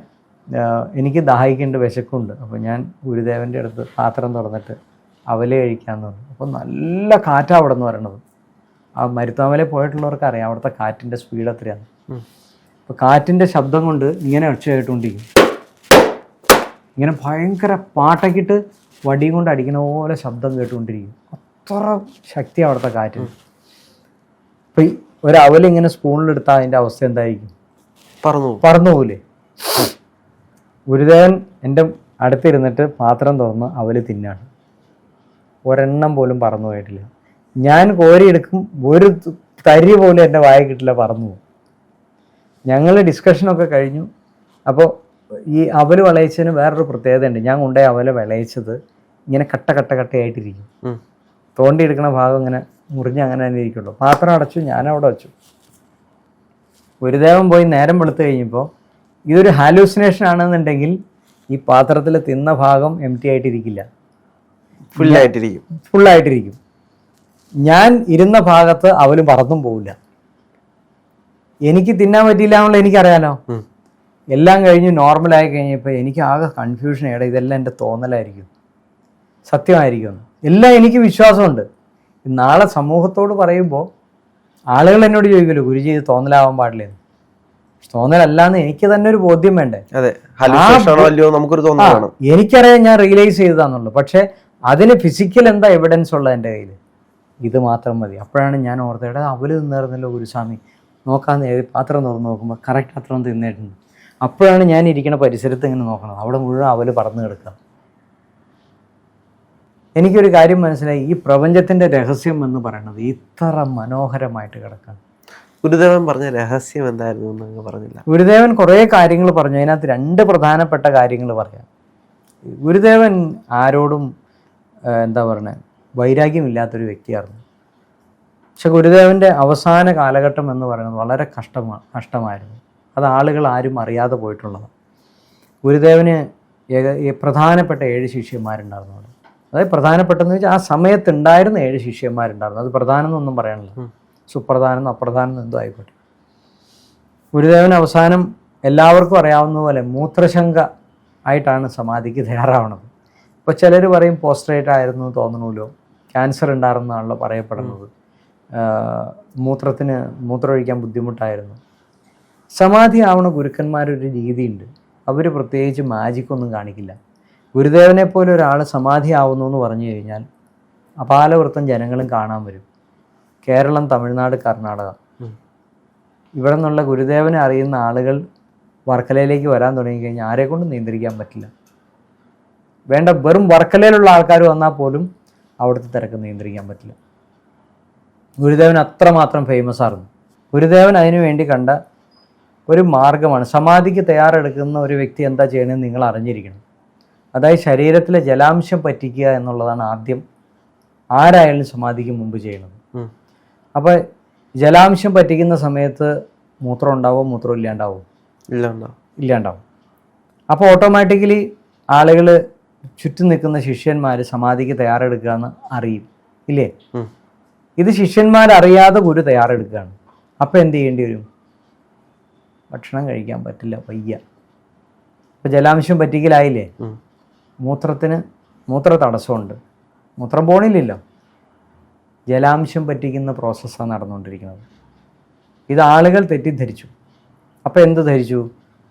എനിക്ക് ദാഹിക്കേണ്ട വിശക്കുണ്ട്. അപ്പോൾ ഞാൻ ഗുരുദേവൻ്റെ അടുത്ത് പാത്രം തുറന്നിട്ട് അവല് കഴിക്കാമെന്ന് പറഞ്ഞു. അപ്പോൾ നല്ല കാറ്റാണ് അവിടെ നിന്ന് പറയണത്. ആ മരുത്താമലയിൽ പോയിട്ടുള്ളവർക്ക് അറിയാം അവിടുത്തെ കാറ്റിൻ്റെ സ്പീഡ് എത്രയാണ്. അപ്പോൾ കാറ്റിൻ്റെ ശബ്ദം കൊണ്ട് ഇങ്ങനെ ഒച്ച കേട്ടുകൊണ്ടിരിക്കും. ഇങ്ങനെ ഭയങ്കര പാട്ടക്കിട്ട് വടിയും കൊണ്ട് അടിക്കുന്ന പോലെ ശബ്ദം കേട്ടുകൊണ്ടിരിക്കും. അത്ര ശക്തി അവിടുത്തെ കാറ്റിന്. അപ്പം ഈ ഒരവലിങ്ങനെ സ്പൂണിലെടുത്താൽ അതിൻ്റെ അവസ്ഥ എന്തായിരിക്കും? പറന്നു പോലെ. ഗുരുദേവൻ എൻ്റെ അടുത്തിരുന്നിട്ട് പാത്രം തുറന്ന് അവല് തിന്നാണ്. ഒരെണ്ണം പോലും പറന്നു പോയിട്ടില്ല. ഞാൻ കോരിയെടുക്കും, ഒരു തരി പോലും എൻ്റെ വായ കിട്ടില്ല, പറന്നു പോകും. ഞങ്ങൾ ഡിസ്കഷനൊക്കെ കഴിഞ്ഞു. അപ്പോൾ ഈ അവല് വിളയിച്ചതിന് വേറൊരു പ്രത്യേകതയുണ്ട്. ഞാൻ കൊണ്ടുപോയി അവല് വിളയിച്ചത് ഇങ്ങനെ കട്ടയായിട്ടിരിക്കും. തോണ്ടിയെടുക്കണ ഭാഗം ഇങ്ങനെ മുറിഞ്ഞ് അങ്ങനെ തന്നെ ഇരിക്കുള്ളൂ. പാത്രം അടച്ചു, ഞാനവിടെ വെച്ചു. ഗുരുദേവൻ പോയി നേരം വെളുത്ത് കഴിഞ്ഞപ്പോൾ ഇതൊരു ഹാലൂസിനേഷൻ ആണെന്നുണ്ടെങ്കിൽ ഈ പാത്രത്തിൽ തിന്ന ഭാഗം എംറ്റി ആയിട്ടിരിക്കില്ല, ഫുള്ളായിട്ടിരിക്കും. ഞാൻ ഇരുന്ന ഭാഗത്ത് അവല് പറന്നും പോവില്ല. എനിക്ക് തിന്നാൻ പറ്റിയില്ല എന്നുള്ള എനിക്കറിയാലോ. എല്ലാം കഴിഞ്ഞ് നോർമലായി കഴിഞ്ഞപ്പോൾ എനിക്ക് ആകെ കൺഫ്യൂഷൻ. ഇതെല്ലാം എൻ്റെ തോന്നലായിരിക്കും, സത്യമായിരിക്കും, എല്ലാം എനിക്ക് വിശ്വാസമുണ്ട്. നാളെ സമൂഹത്തോട് പറയുമ്പോൾ ആളുകൾ എന്നോട് ചോദിക്കുമല്ലോ, ഗുരുജി ഇത് തോന്നലാവാൻ പാടില്ലെന്ന്. തോന്നലല്ലാന്ന് എനിക്ക് തന്നെ ഒരു ബോധ്യം വേണ്ടേ? എനിക്കറിയാം ഞാൻ റിയലൈസ് ചെയ്തതാന്നുള്ളൂ. പക്ഷെ അതിന് ഫിസിക്കൽ എന്താ എവിഡൻസ് ഉള്ളത് എൻ്റെ കയ്യിൽ? ഇത് മാത്രം മതി. അപ്പോഴാണ് ഞാൻ ഓർത്തത്, അവല് തിന്നേർന്നല്ലോ ഗുരുസ്വാമി, നോക്കാന്ന് എഴുതി പാത്രം തുറന്ന് നോക്കുമ്പോൾ കറക്റ്റ് അത്രയും തിന്നിട്ടുണ്ട്. അപ്പോഴാണ് ഞാൻ ഇരിക്കുന്ന പരിസരത്ത് ഇങ്ങനെ നോക്കണം, അവിടെ മുഴുവൻ അവല് പറന്ന് കിടക്കുക. എനിക്കൊരു കാര്യം മനസ്സിലായി, ഈ പ്രപഞ്ചത്തിൻ്റെ രഹസ്യം എന്ന് പറയുന്നത് ഇത്ര മനോഹരമായിട്ട് കിടക്കാം. ഗുരുദേവൻ പറഞ്ഞ രഹസ്യം എന്തായിരുന്നു എന്ന് പറഞ്ഞില്ല. ഗുരുദേവൻ കുറേ കാര്യങ്ങൾ പറഞ്ഞു. അതിനകത്ത് 2 പ്രധാനപ്പെട്ട കാര്യങ്ങൾ പറയാം. ഗുരുദേവൻ ആരോടും എന്താ പറയുക, വൈരാഗ്യമില്ലാത്തൊരു വ്യക്തിയായിരുന്നു. പക്ഷെ ഗുരുദേവൻ്റെ അവസാന കാലഘട്ടം എന്ന് പറയുന്നത് വളരെ കഷ്ടമായിരുന്നു. അത് ആളുകൾ ആരും അറിയാതെ പോയിട്ടുള്ളതാണ്. ഗുരുദേവന് പ്രധാനപ്പെട്ട 7 ശിഷ്യന്മാരുണ്ടായിരുന്നു അവിടെ. അതായത് പ്രധാനപ്പെട്ടെന്ന് വെച്ചാൽ ആ സമയത്തുണ്ടായിരുന്ന 7 ശിഷ്യന്മാരുണ്ടായിരുന്നു. അത് പ്രധാനം എന്നൊന്നും പറയാനില്ല, സുപ്രധാനം അപ്രധാനം എന്തോ ആയിക്കോട്ടെ. ഗുരുദേവൻ അവസാനം എല്ലാവർക്കും അറിയാവുന്ന പോലെ മൂത്രശങ്ക ആയിട്ടാണ് സമാധിക്ക് തയ്യാറാവണത്. ഇപ്പോൾ ചിലർ പറയും പോസ്ട്രേറ്റ് ആയിരുന്നു തോന്നണമല്ലോ, ക്യാൻസർ ഉണ്ടായിരുന്നാണല്ലോ പറയപ്പെടുന്നത്, മൂത്രമൊഴിക്കാൻ ബുദ്ധിമുട്ടായിരുന്നു. സമാധി ആവണ ഗുരുക്കന്മാരൊരു രീതിയുണ്ട്, അവർ പ്രത്യേകിച്ച് മാജിക്കൊന്നും കാണിക്കില്ല. ഗുരുദേവനെ പോലെ ഒരാൾ സമാധി ആവുന്നു എന്ന് പറഞ്ഞു കഴിഞ്ഞാൽ അപാലവൃത്തം ജനങ്ങളും കാണാൻ വരും. കേരളം, തമിഴ്നാട്, കർണാടക, ഇവിടെ നിന്നുള്ള ഗുരുദേവനെ അറിയുന്ന ആളുകൾ വർക്കലയിലേക്ക് വരാൻ തുടങ്ങിക്കഴിഞ്ഞാൽ ആരെക്കൊണ്ടും നിയന്ത്രിക്കാൻ പറ്റില്ല. വേണ്ട വെറും വർക്കലയിലുള്ള ആൾക്കാർ വന്നാൽ പോലും അവിടുത്തെ തിരക്ക് നിയന്ത്രിക്കാൻ പറ്റില്ല. ഗുരുദേവൻ അത്രമാത്രം ഫേമസ് ആയിരുന്നു. ഗുരുദേവൻ അതിനു വേണ്ടി കണ്ട ഒരു മാർഗമാണ്, സമാധിക്ക് തയ്യാറെടുക്കുന്ന ഒരു വ്യക്തി എന്താ ചെയ്യണമെന്ന് നിങ്ങൾ അറിഞ്ഞിരിക്കണം. അതായത് ശരീരത്തിലെ ജലാംശം പറ്റിക്കുക എന്നുള്ളതാണ് ആദ്യം ആരായാലും സമാധിക്ക് മുമ്പ് ചെയ്യണത്. അപ്പോൾ ജലാംശം പറ്റിക്കുന്ന സമയത്ത് മൂത്രം ഉണ്ടാവും, മൂത്രം ഇല്ലാണ്ടാവും? ഇല്ലാണ്ടാവും. അപ്പോൾ ഓട്ടോമാറ്റിക്കലി ആളുകൾ ചുറ്റും നിൽക്കുന്ന ശിഷ്യന്മാർ സമാധിക്ക് തയ്യാറെടുക്കുക എന്ന് അറിയും, ഇല്ലേ? ഇത് ശിഷ്യന്മാരറിയാതെ ഗുരു തയ്യാറെടുക്കുകയാണ്. അപ്പോൾ എന്ത് ചെയ്യേണ്ടി വരും? ഭക്ഷണം കഴിക്കാൻ പറ്റില്ല, വയ്യ. ഇപ്പോൾ ജലാംശം പറ്റിക്കലായില്ലേ, മൂത്ര തടസ്സമുണ്ട്, മൂത്രം പോണില്ലല്ലോ. ജലാംശം പറ്റിക്കുന്ന പ്രോസസ്സാണ് നടന്നുകൊണ്ടിരിക്കുന്നത്. ഇത് ആളുകൾ തെറ്റിദ്ധരിച്ചു. അപ്പോൾ എന്ത് ധരിച്ചു?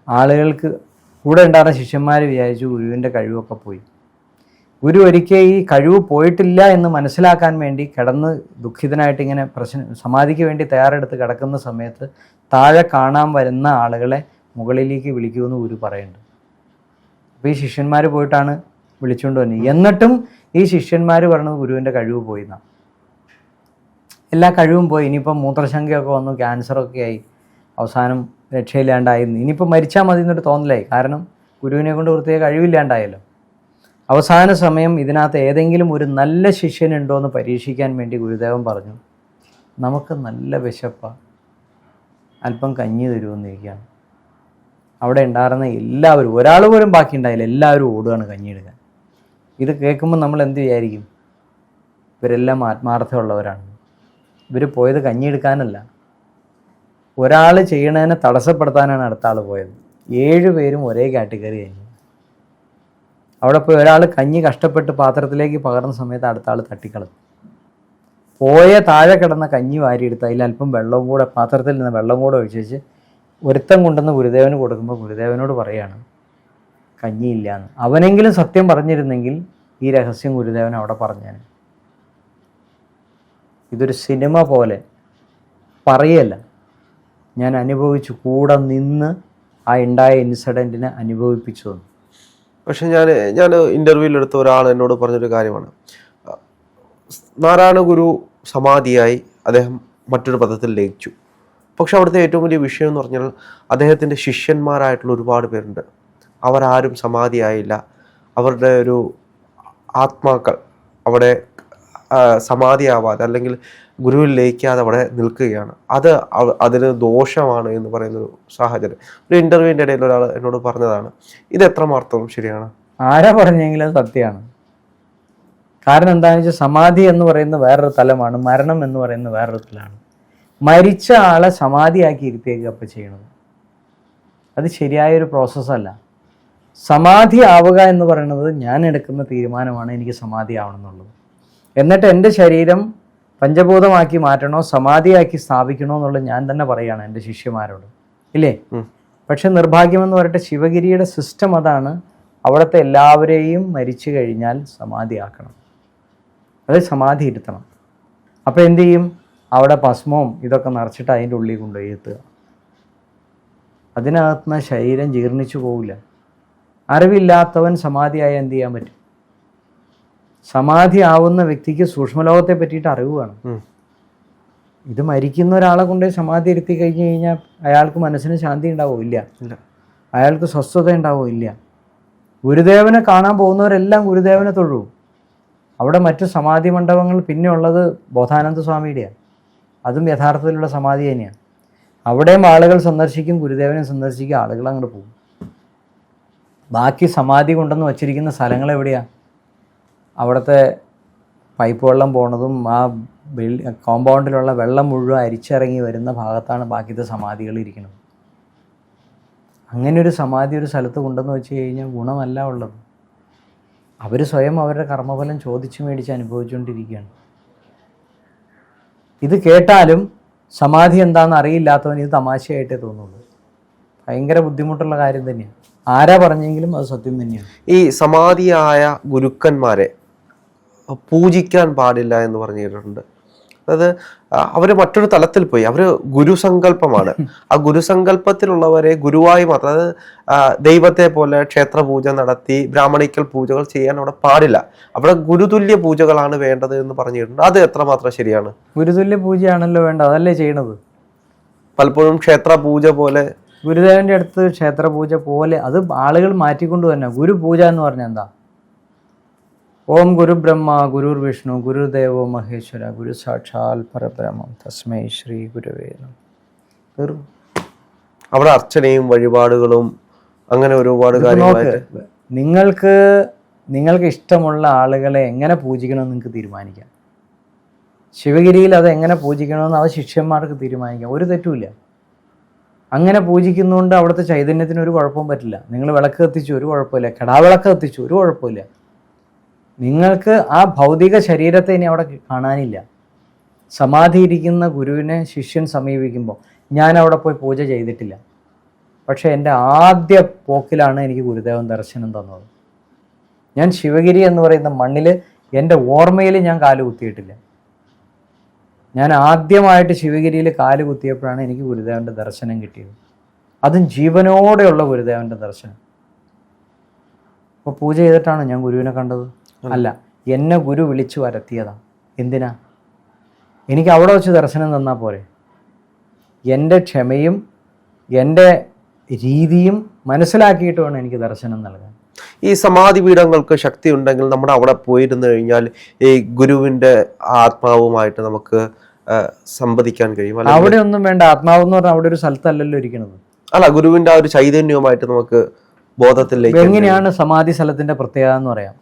ആളുകൾക്ക് കൂടെ ഉണ്ടായിരുന്ന ശിഷ്യന്മാർ വിചാരിച്ചു ഗുരുവിൻ്റെ കഴിവൊക്കെ പോയി. ഗുരു ഒരിക്കൽ ഈ കഴിവ് പോയിട്ടില്ല എന്ന് മനസ്സിലാക്കാൻ വേണ്ടി കിടന്ന് ദുഃഖിതനായിട്ട് ഇങ്ങനെ സമാധിക്ക് വേണ്ടി തയ്യാറെടുത്ത് കിടക്കുന്ന സമയത്ത് താഴെ കാണാൻ വരുന്ന ആളുകളെ മുകളിലേക്ക് വിളിക്കുമെന്ന് ഗുരു പറയുന്നുണ്ട്. അപ്പോൾ ഈ ശിഷ്യന്മാർ പോയിട്ടാണ് വിളിച്ചുകൊണ്ട് വന്നത്. എന്നിട്ടും ഈ ശിഷ്യന്മാർ പറഞ്ഞത് ഗുരുവിൻ്റെ കഴിവ് പോയി എന്നാണ്. എല്ലാ കഴിവും പോയി. ഇനിയിപ്പം മൂത്രശങ്കയൊക്കെ വന്നു, ക്യാൻസറൊക്കെ ആയി, അവസാനം രക്ഷയില്ലാണ്ടായി, ഇനിയിപ്പോൾ മരിച്ചാൽ മതി എന്നൊരു തോന്നലായി. കാരണം ഗുരുവിനെ കൊണ്ട് പ്രത്യേക കഴിവില്ലാണ്ടായല്ലോ. അവസാന സമയം ഇതിനകത്ത് ഏതെങ്കിലും ഒരു നല്ല ശിഷ്യനുണ്ടോ എന്ന് പരീക്ഷിക്കാൻ വേണ്ടി ഗുരുദേവൻ പറഞ്ഞു, നമുക്ക് നല്ല വിശപ്പാണ്, അല്പം കഞ്ഞി തരുമെന്നിരിക്കുകയാണ്. അവിടെ ഉണ്ടായിരുന്ന എല്ലാവരും, ഒരാൾ പോലും ബാക്കി ഉണ്ടായില്ല, എല്ലാവരും ഓടുകയാണ് കഞ്ഞിയെടുക്കാൻ. ഇത് കേൾക്കുമ്പോൾ നമ്മൾ എന്ത് വിചാരിക്കും? ഇവരെല്ലാം ആത്മാർത്ഥമുള്ളവരാണ്. ഇവർ പോയത് കഞ്ഞിയെടുക്കാനല്ല, ഒരാൾ ചെയ്യണതിനെ തടസ്സപ്പെടുത്താനാണ് അടുത്ത ആൾ പോയത്. 7 പേരും ഒരേ കാറ്റഗറി കഴിഞ്ഞു. അവിടെ പോയി ഒരാൾ കഞ്ഞി കഷ്ടപ്പെട്ട് പാത്രത്തിലേക്ക് പകർന്ന സമയത്ത് അടുത്ത ആൾ തട്ടിക്കളഞ്ഞു. പോയ താഴെ കിടന്ന കഞ്ഞി വാരിയെടുത്ത് അതിൽ അല്പം വെള്ളവും കൂടെ, പാത്രത്തിൽ നിന്ന് വെള്ളം കൂടെ ഒഴിച്ച് ഒരുത്തം കൊണ്ടുവന്ന് ഗുരുദേവന് കൊടുക്കുമ്പോൾ ഗുരുദേവനോട് പറയാണ് കഞ്ഞിയില്ലാന്ന്. അവനെങ്കിലും സത്യം പറഞ്ഞിരുന്നെങ്കിൽ ഈ രഹസ്യം ഗുരുദേവൻ അവിടെ പറഞ്ഞാണ്. ഇതൊരു സിനിമ പോലെ പറയല്ല, ഞാൻ അനുഭവിച്ചു, കൂടെ നിന്ന് ആ ഉണ്ടായ ഇൻസിഡൻറ്റിനെ അനുഭവിപ്പിച്ചു തന്നു. പക്ഷെ ഞാൻ ഇൻ്റർവ്യൂവിൽ എടുത്ത ഒരാൾ എന്നോട് പറഞ്ഞൊരു കാര്യമാണ്, നാരായണ ഗുരു സമാധിയായി, അദ്ദേഹം മറ്റൊരു പദത്തിൽ ലയിച്ചു. പക്ഷെ അവിടുത്തെ ഏറ്റവും വലിയ വിഷയം എന്ന് പറഞ്ഞാൽ അദ്ദേഹത്തിൻ്റെ ശിഷ്യന്മാരായിട്ടുള്ള ഒരുപാട് പേരുണ്ട്, അവരാരും സമാധിയായില്ല. അവരുടെ ഒരു ആത്മാക്കൾ അവിടെ സമാധിയാവാതെ അല്ലെങ്കിൽ ഗുരുവിൽ ലയിക്കാതെ അവിടെ നിൽക്കുകയാണ്. അതിന് ദോഷമാണ് എന്ന് പറയുന്നൊരു സാഹചര്യം ഒരു ഇൻ്റർവ്യൂവിൻ്റെ ഇടയിൽ ഒരാൾ എന്നോട് പറഞ്ഞതാണ്. ഇത് എത്രമാത്രം ശരിയാണ്? ആരാ പറഞ്ഞെങ്കിലും സത്യമാണ്. കാരണം എന്താണെന്ന് വെച്ചാൽ സമാധി എന്ന് പറയുന്നത് വേറൊരു തലമാണ്, മരണം എന്ന് പറയുന്നത് വേറൊരു തലമാണ്. മരിച്ച ആളെ സമാധിയാക്കി ഇരുത്തിയേക്കുക അപ്പം ചെയ്യണത് അത് ശരിയായൊരു പ്രോസസ്സല്ല. സമാധി ആവുക എന്ന് പറയുന്നത് ഞാൻ എടുക്കുന്ന തീരുമാനമാണ്, എനിക്ക് സമാധി ആവണം എന്നുള്ളത്. എന്നിട്ട് എൻ്റെ ശരീരം പഞ്ചഭൂതമാക്കി മാറ്റണോ സമാധിയാക്കി സ്ഥാപിക്കണോ എന്നുള്ളത് ഞാൻ തന്നെ പറയുകയാണ് എൻ്റെ ശിഷ്യന്മാരോട്, ഇല്ലേ? പക്ഷെ നിർഭാഗ്യമെന്ന് പറയട്ടെ, ശിവഗിരിയുടെ സിസ്റ്റം അതാണ്, അവിടുത്തെ എല്ലാവരെയും മരിച്ചു കഴിഞ്ഞാൽ സമാധിയാക്കണം, അത് സമാധി ഇരുത്തണം. അപ്പോൾ എന്തു ചെയ്യും? അവിടെ ഭസ്മവും ഇതൊക്കെ നിറച്ചിട്ട് അതിൻ്റെ ഉള്ളിൽ കൊണ്ടുപോയി എത്തുക. അതിനകത്തുനിന്ന് ശരീരം ജീർണിച്ചു പോവില്ല. അറിവില്ലാത്തവൻ സമാധിയായി എന്ത് ചെയ്യാൻ പറ്റും? സമാധി ആവുന്ന വ്യക്തിക്ക് സൂക്ഷ്മലോകത്തെ പറ്റിയിട്ട് അറിവ് വേണം. ഇത് മരിക്കുന്ന ഒരാളെ കൊണ്ട് സമാധി ഇരുത്തി കഴിഞ്ഞ് കഴിഞ്ഞാൽ അയാൾക്ക് മനസ്സിന് ശാന്തി ഉണ്ടാവോ? ഇല്ല. അയാൾക്ക് സ്വസ്ഥത ഉണ്ടാവോ? ഇല്ല. ഗുരുദേവനെ കാണാൻ പോകുന്നവരെല്ലാം ഗുരുദേവനെ തൊഴൂ. അവിടെ മറ്റു സമാധി മണ്ഡപങ്ങൾ പിന്നെ ഉള്ളത് ബോധാനന്ദ സ്വാമിയുടെയാണ്, അതും യഥാർത്ഥത്തിലുള്ള സമാധി തന്നെയാണ്. അവിടെയും ആളുകൾ സന്ദർശിക്കും, ഗുരുദേവനെ സന്ദർശിക്കും, ആളുകൾ അങ്ങോട്ട് പോകും. ബാക്കി സമാധി കൊണ്ടെന്ന് വച്ചിരിക്കുന്ന സ്ഥലങ്ങൾ എവിടെയാണ്? അവിടുത്തെ പൈപ്പ് വെള്ളം പോണതും ആ കോമ്പൗണ്ടിലുള്ള വെള്ളം മുഴുവൻ അരിച്ചിറങ്ങി വരുന്ന ഭാഗത്താണ് ബാക്കിത്തെ സമാധികൾ ഇരിക്കുന്നത്. അങ്ങനെ ഒരു സമാധി ഒരു സ്ഥലത്ത് കൊണ്ടെന്ന് വെച്ച് കഴിഞ്ഞാൽ ഗുണമല്ല ഉള്ളത്. അവർ സ്വയം അവരുടെ കർമ്മഫലം ചോദിച്ചു മേടിച്ച് അനുഭവിച്ചുകൊണ്ടിരിക്കുകയാണ്. ഇത് കേട്ടാലും സമാധി എന്താണെന്ന് അറിയില്ലാത്തവൻ ഇത് തമാശയായിട്ടേ തോന്നുള്ളൂ. ഭയങ്കര ബുദ്ധിമുട്ടുള്ള കാര്യം തന്നെയാണ്. ആരാ പറഞ്ഞെങ്കിലും അത് സത്യം തന്നെയാണ്. ഈ സമാധിയായ ഗുരുക്കന്മാരെ പൂജിക്കാൻ പാടില്ല എന്ന് പറഞ്ഞു കേട്ടിട്ടുണ്ട്. അതായത് അവർ മറ്റൊരു തലത്തിൽ പോയി, അവർ ഗുരുസങ്കല്പമാണ്. ആ ഗുരുസങ്കല്പത്തിലുള്ളവരെ ഗുരുവായി മാത്രം, അതായത് ദൈവത്തെ പോലെ ക്ഷേത്ര പൂജ നടത്തി ബ്രാഹ്മണിക്കൽ പൂജകൾ ചെയ്യാൻ അവിടെ പാടില്ല. അവിടെ ഗുരുതുല്യ പൂജകളാണ് വേണ്ടത് എന്ന് പറഞ്ഞു കേട്ടിട്ടുണ്ട്. അത് എത്രമാത്രം ശരിയാണ്? ഗുരുതുല്യ പൂജയാണല്ലോ വേണ്ടത്, അതല്ലേ ചെയ്യണത്. പലപ്പോഴും ക്ഷേത്ര പൂജ പോലെ, ഗുരുദേവന്റെ അടുത്ത് ക്ഷേത്ര പൂജ പോലെ അത് ആളുകൾ മാറ്റിക്കൊണ്ട് തന്നെ. ഗുരു പൂജ എന്ന് പറഞ്ഞാൽ എന്താ? ഓം ഗുരു ബ്രഹ്മ ഗുരുർ വിഷ്ണു ഗുരുദേവോ മഹേശ്വര ഗുരു സാക്ഷാൽ പരബ്രഹ്മം തസ്മൈ ശ്രീ ഗുരുവേ നമഃ. തീർന്നു. അവിടെ അർച്ചനയും വഴിപാടുകളും അങ്ങനെ ഒരുപാട് കാര്യങ്ങളായിട്ട് നിങ്ങൾക്ക് ഇഷ്ടമുള്ള ആളുകളെ എങ്ങനെ പൂജിക്കണമെന്ന് നിങ്ങൾക്ക് തീരുമാനിക്കാം. ശിവഗിരിയിൽ അത് എങ്ങനെ പൂജിക്കണമെന്ന് അത് ശിഷ്യന്മാർക്ക് തീരുമാനിക്കാം. ഒരു തെറ്റുമില്ല. അങ്ങനെ പൂജിക്കുന്നതുകൊണ്ട് അവിടുത്തെ ചൈതന്യത്തിന് ഒരു കുഴപ്പവും പറ്റില്ല. നിങ്ങൾ വിളക്ക് കത്തിച്ചു, ഒരു കുഴപ്പമില്ല. കടാവിളക്ക് കത്തിച്ചു, ഒരു കുഴപ്പമില്ല. നിങ്ങൾക്ക് ആ ഭൗതിക ശരീരത്തെ ഇനി അവിടെ കാണാനില്ല. സമാധി ഇരിക്കുന്ന ഗുരുവിനെ ശിഷ്യൻ സമീപിക്കുമ്പോൾ ഞാൻ അവിടെ പോയി പൂജ ചെയ്തിട്ടില്ല, പക്ഷേ എൻ്റെ ആദ്യ പോക്കിലാണ് എനിക്ക് ഗുരുദേവൻ ദർശനം തന്നത്. ഞാൻ ശിവഗിരി എന്ന് പറയുന്ന മണ്ണിൽ എൻ്റെ ഓർമ്മയിൽ ഞാൻ കാല് കുത്തിയിട്ടില്ല. ഞാൻ ആദ്യമായിട്ട് ശിവഗിരിയിൽ കാല് കുത്തിയപ്പോഴാണ് എനിക്ക് ഗുരുദേവൻ്റെ ദർശനം കിട്ടിയത്. അതും ജീവനോടെയുള്ള ഗുരുദേവൻ്റെ ദർശനം. അപ്പോൾ പൂജ ചെയ്തിട്ടാണ് ഞാൻ ഗുരുവിനെ കണ്ടത്? അല്ല, എന്നെ ഗുരു വിളിച്ചു വരുത്തിയതാണ്. എന്തിനാ? എനിക്ക് അവിടെ വെച്ച് ദർശനം തന്നാൽ പോരെ? എൻ്റെ ക്ഷമയും എൻ്റെ രീതിയും മനസ്സിലാക്കിയിട്ട് വേണം എനിക്ക് ദർശനം നൽകാൻ. ഈ സമാധി പീഠങ്ങൾക്ക് ശക്തി ഉണ്ടെങ്കിൽ നമ്മുടെ അവിടെ പോയിരുന്നു കഴിഞ്ഞാൽ ഈ ഗുരുവിൻ്റെ ആത്മാവുമായിട്ട് നമുക്ക് സംവദിക്കാൻ കഴിയും. അവിടെ ഒന്നും വേണ്ട. ആത്മാവ് എന്ന് പറഞ്ഞാൽ അവിടെ ഒരു സ്ഥലത്തല്ലല്ലോ ഇരിക്കുന്നത്. അല്ല, ഗുരുവിൻ്റെ ആ ഒരു ചൈതന്യവുമായിട്ട് നമുക്ക് ബോധത്തിലേക്ക്. എങ്ങനെയാണ് സമാധി സ്ഥലത്തിൻ്റെ പ്രത്യേകത എന്ന് പറയാം.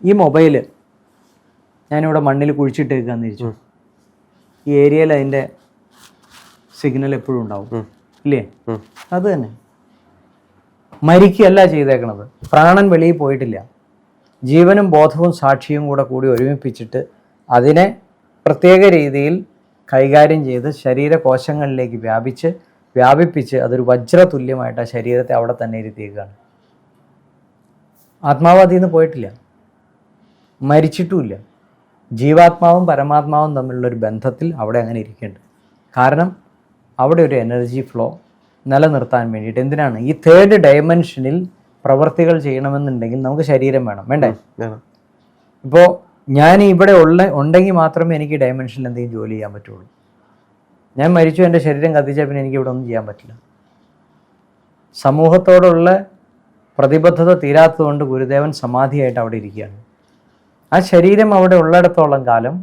ഈ മൊബൈല് ഞാനിവിടെ മണ്ണിൽ കുഴിച്ചിട്ടേക്കാന്ന് തിരിച്ചു, ഈ ഏരിയയിൽ അതിൻ്റെ സിഗ്നൽ എപ്പോഴും ഉണ്ടാവും, ഇല്ലേ? അത് തന്നെ. മരിക്കുകയല്ല ചെയ്തേക്കണത്. പ്രാണൻ വെളിയിൽ പോയിട്ടില്ല. ജീവനും ബോധവും സാക്ഷിയും കൂടി ഒരുമിപ്പിച്ചിട്ട് അതിനെ പ്രത്യേക രീതിയിൽ കൈകാര്യം ചെയ്ത് ശരീരകോശങ്ങളിലേക്ക് വ്യാപിപ്പിച്ച് അതൊരു വജ്രതുല്യമായിട്ട് ആ ശരീരത്തെ അവിടെ തന്നെ ഇരുത്തിയേക്കാണ്. ആത്മാവ് അതിൽ നിന്ന് പോയിട്ടില്ല, മരിച്ചിട്ടുമില്ല. ജീവാത്മാവും പരമാത്മാവും തമ്മിലുള്ളൊരു ബന്ധത്തിൽ അവിടെ അങ്ങനെ ഇരിക്കേണ്ടത്. കാരണം അവിടെ ഒരു എനർജി ഫ്ലോ നിലനിർത്താൻ വേണ്ടിയിട്ട്. എന്തിനാണ്? ഈ തേർഡ് ഡയമെൻഷനിൽ പ്രവർത്തികൾ ചെയ്യണമെന്നുണ്ടെങ്കിൽ നമുക്ക് ശരീരം വേണം, വേണ്ടേ? ഇപ്പോൾ ഞാൻ ഇവിടെ ഉണ്ടെങ്കിൽ മാത്രമേ എനിക്ക് ഡയമെൻഷനിൽ എന്തെങ്കിലും ജോലി ചെയ്യാൻ പറ്റുള്ളൂ. ഞാൻ മരിച്ചു, എൻ്റെ ശരീരം കത്തിച്ചാൽ പിന്നെ എനിക്ക് ഇവിടെ ഒന്നും ചെയ്യാൻ പറ്റില്ല. സമൂഹത്തോടുള്ള പ്രതിബദ്ധത തീരാത്തതുകൊണ്ട് ഗുരുദേവൻ സമാധിയായിട്ട് അവിടെ ഇരിക്കുകയാണ്. ആ ശരീരം അവിടെ ഉള്ളിടത്തോളം കാലം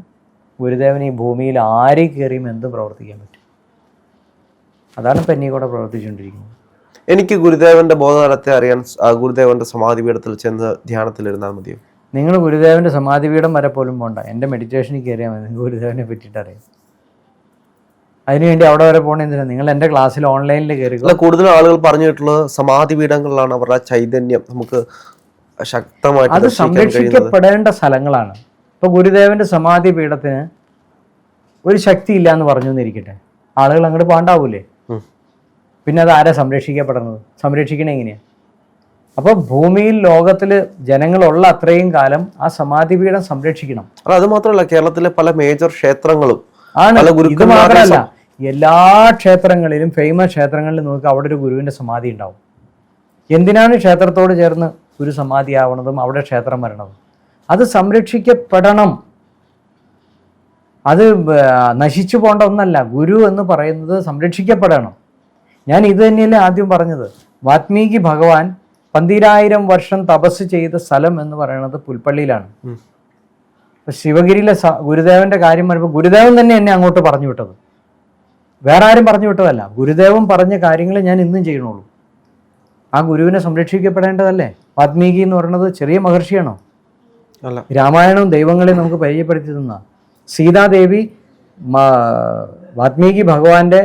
ഗുരുദേവൻ ഈ ഭൂമിയിൽ ആര് കയറിയും എന്തും പ്രവർത്തിക്കാൻ പറ്റും. അതാണ് ഇപ്പം എന്നീ കൂടെ പ്രവർത്തിച്ചുകൊണ്ടിരിക്കുന്നത്. എനിക്ക് ഗുരുദേവന്റെ ബോധതലത്തെ അറിയാൻ ഗുരുദേവന്റെ സമാധി പീഠത്തിൽ ചെന്ന് ധ്യാനത്തിലിരുന്നാൽ മതിയോ? നിങ്ങൾ ഗുരുദേവന്റെ സമാധി പീഠം വരെ പോലും പോകണ്ട, എൻ്റെ മെഡിറ്റേഷനിൽ കയറിയാൽ മതി. ഗുരുദേവനെ പറ്റിയിട്ട് അറിയാം. അതിനുവേണ്ടി അവിടെ വരെ പോകണ എന്തിനാണ്? നിങ്ങൾ എൻ്റെ ക്ലാസ്സിൽ ഓൺലൈനിൽ കയറി. കൂടുതൽ ആളുകൾ പറഞ്ഞിട്ടുള്ളത് സമാധി പീഠങ്ങളിലാണ് അവരുടെ ചൈതന്യം നമുക്ക് ശക്തമായിട്ട് അത് സംരക്ഷിക്കപ്പെടേണ്ട സ്ഥലങ്ങളാണ്. ഇപ്പൊ ഗുരുദേവന്റെ സമാധി പീഠത്തിന് ഒരു ശക്തി ഇല്ല എന്ന് പറഞ്ഞു എന്നിരിക്കട്ടെ, ആളുകൾ അങ്ങോട്ട് പാണ്ടാവൂലേ? പിന്നെ അത് ആരാ സംരക്ഷിക്കപ്പെടുന്നത്? സംരക്ഷിക്കണേ എങ്ങനെയാ? അപ്പൊ ഭൂമിയിൽ ലോകത്തില് ജനങ്ങളുള്ള അത്രയും കാലം ആ സമാധി പീഠം സംരക്ഷിക്കണം. അത് മാത്രമല്ല, കേരളത്തിലെ പല മേജർ ക്ഷേത്രങ്ങളും ആണ്. ഇത് മാത്രമല്ല, എല്ലാ ക്ഷേത്രങ്ങളിലും ഫേമസ് ക്ഷേത്രങ്ങളിൽ നോക്കുക, അവിടെ ഒരു ഗുരുവിന്റെ സമാധി ഉണ്ടാവും. എന്തിനാണ് ക്ഷേത്രത്തോട് ചേർന്ന് ഗുരു സമാധി ആവണതും അവിടെ ക്ഷേത്രം വരണതും? അത് സംരക്ഷിക്കപ്പെടണം. അത് നശിച്ചു പോകേണ്ട ഒന്നല്ല. ഗുരു എന്ന് പറയുന്നത് സംരക്ഷിക്കപ്പെടണം. ഞാൻ ഇത് തന്നെയല്ലേ ആദ്യം പറഞ്ഞത്. വാത്മീകി ഭഗവാൻ 12,000 വർഷം തപസ് ചെയ്ത സ്ഥലം എന്ന് പറയുന്നത് പുൽപ്പള്ളിയിലാണ്. ശിവഗിരിയിലെ ഗുരുദേവന്റെ കാര്യം പറയുമ്പോൾ ഗുരുദേവൻ തന്നെ എന്നെ അങ്ങോട്ട് പറഞ്ഞു വിട്ടത്, വേറെ ആരും പറഞ്ഞു വിട്ടതല്ല. ഗുരുദേവൻ പറഞ്ഞ കാര്യങ്ങൾ ഞാൻ ഇന്നും ചെയ്യണുള്ളൂ. ആ ഗുരുവിനെ സംരക്ഷിക്കപ്പെടേണ്ടതല്ലേ? വാത്മീകി എന്ന് പറയുന്നത് ചെറിയ മഹർഷിയാണോ? അല്ല. രാമായണവും ദൈവങ്ങളെയും നമുക്ക് പരിചയപ്പെടുത്തി തന്ന സീതാദേവി വാത്മീകി ഭഗവാന്റെ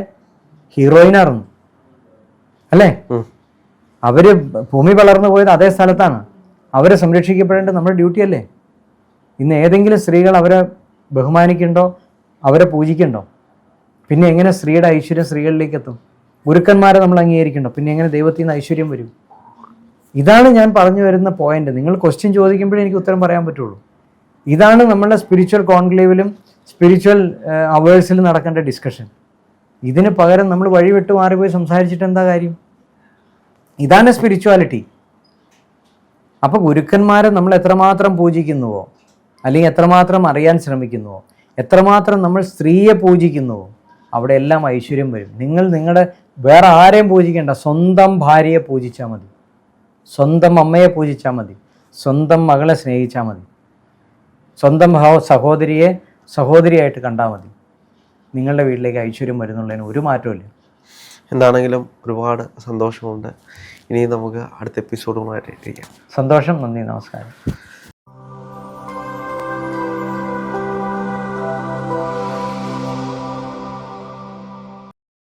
ഹീറോയിനായിരുന്നു അല്ലേ? അവര് ഭൂമി വളർന്നു പോയത് അതേ സ്ഥലത്താണ്. അവരെ സംരക്ഷിക്കപ്പെടേണ്ടത് നമ്മുടെ ഡ്യൂട്ടി അല്ലേ? ഇന്ന് ഏതെങ്കിലും സ്ത്രീകൾ അവരെ ബഹുമാനിക്കണ്ടോ, അവരെ പൂജിക്കണ്ടോ? പിന്നെ എങ്ങനെ സ്ത്രീയുടെ ഐശ്വര്യം സ്ത്രീകളിലേക്ക് എത്തും? ഗുരുക്കന്മാരെ നമ്മൾ അംഗീകരിക്കണ്ടോ? പിന്നെ എങ്ങനെ ദൈവത്തിൽ നിന്ന് ഐശ്വര്യം വരും? ഇതാണ് ഞാൻ പറഞ്ഞു വരുന്ന പോയിന്റ്. നിങ്ങൾ ക്വസ്റ്റ്യൻ ചോദിക്കുമ്പോഴേ എനിക്ക് ഉത്തരം പറയാൻ പറ്റുള്ളൂ. ഇതാണ് നമ്മളുടെ സ്പിരിച്വൽ കോൺക്ലേവിലും സ്പിരിച്വൽ അവേഴ്സിലും നടക്കേണ്ട ഡിസ്കഷൻ. ഇതിന് പകരം നമ്മൾ വഴിവിട്ട് മാറിപ്പോയി സംസാരിച്ചിട്ട് എന്താ കാര്യം? ഇതാണ് സ്പിരിച്വാലിറ്റി. അപ്പോൾ ഗുരുക്കന്മാരെ നമ്മൾ എത്രമാത്രം പൂജിക്കുന്നുവോ, അല്ലെങ്കിൽ എത്രമാത്രം അറിയാൻ ശ്രമിക്കുന്നുവോ, എത്രമാത്രം നമ്മൾ സ്ത്രീയെ പൂജിക്കുന്നുവോ, അവിടെ എല്ലാം ഐശ്വര്യം വരും. നിങ്ങൾ നിങ്ങളുടെ വേറെ ആരെയും പൂജിക്കേണ്ട, സ്വന്തം ഭാര്യയെ പൂജിച്ചാൽ മതി, സ്വന്തം അമ്മയെ പൂജിച്ചാൽ മതി, സ്വന്തം മകളെ സ്നേഹിച്ചാൽ മതി, സ്വന്തം സഹോദരിയെ സഹോദരിയായിട്ട് കണ്ടാൽ മതി. നിങ്ങളുടെ വീട്ടിലേക്ക് ഐശ്വര്യം വരുന്നുള്ളതിന് ഒരു മാറ്റമില്ല. എന്താണെങ്കിലും ഒരുപാട് സന്തോഷമുണ്ട്. ഇനി നമുക്ക് അടുത്ത എപ്പിസോഡുമായിട്ട് ഇരിക്കാം. സന്തോഷം. നന്ദി. നമസ്കാരം.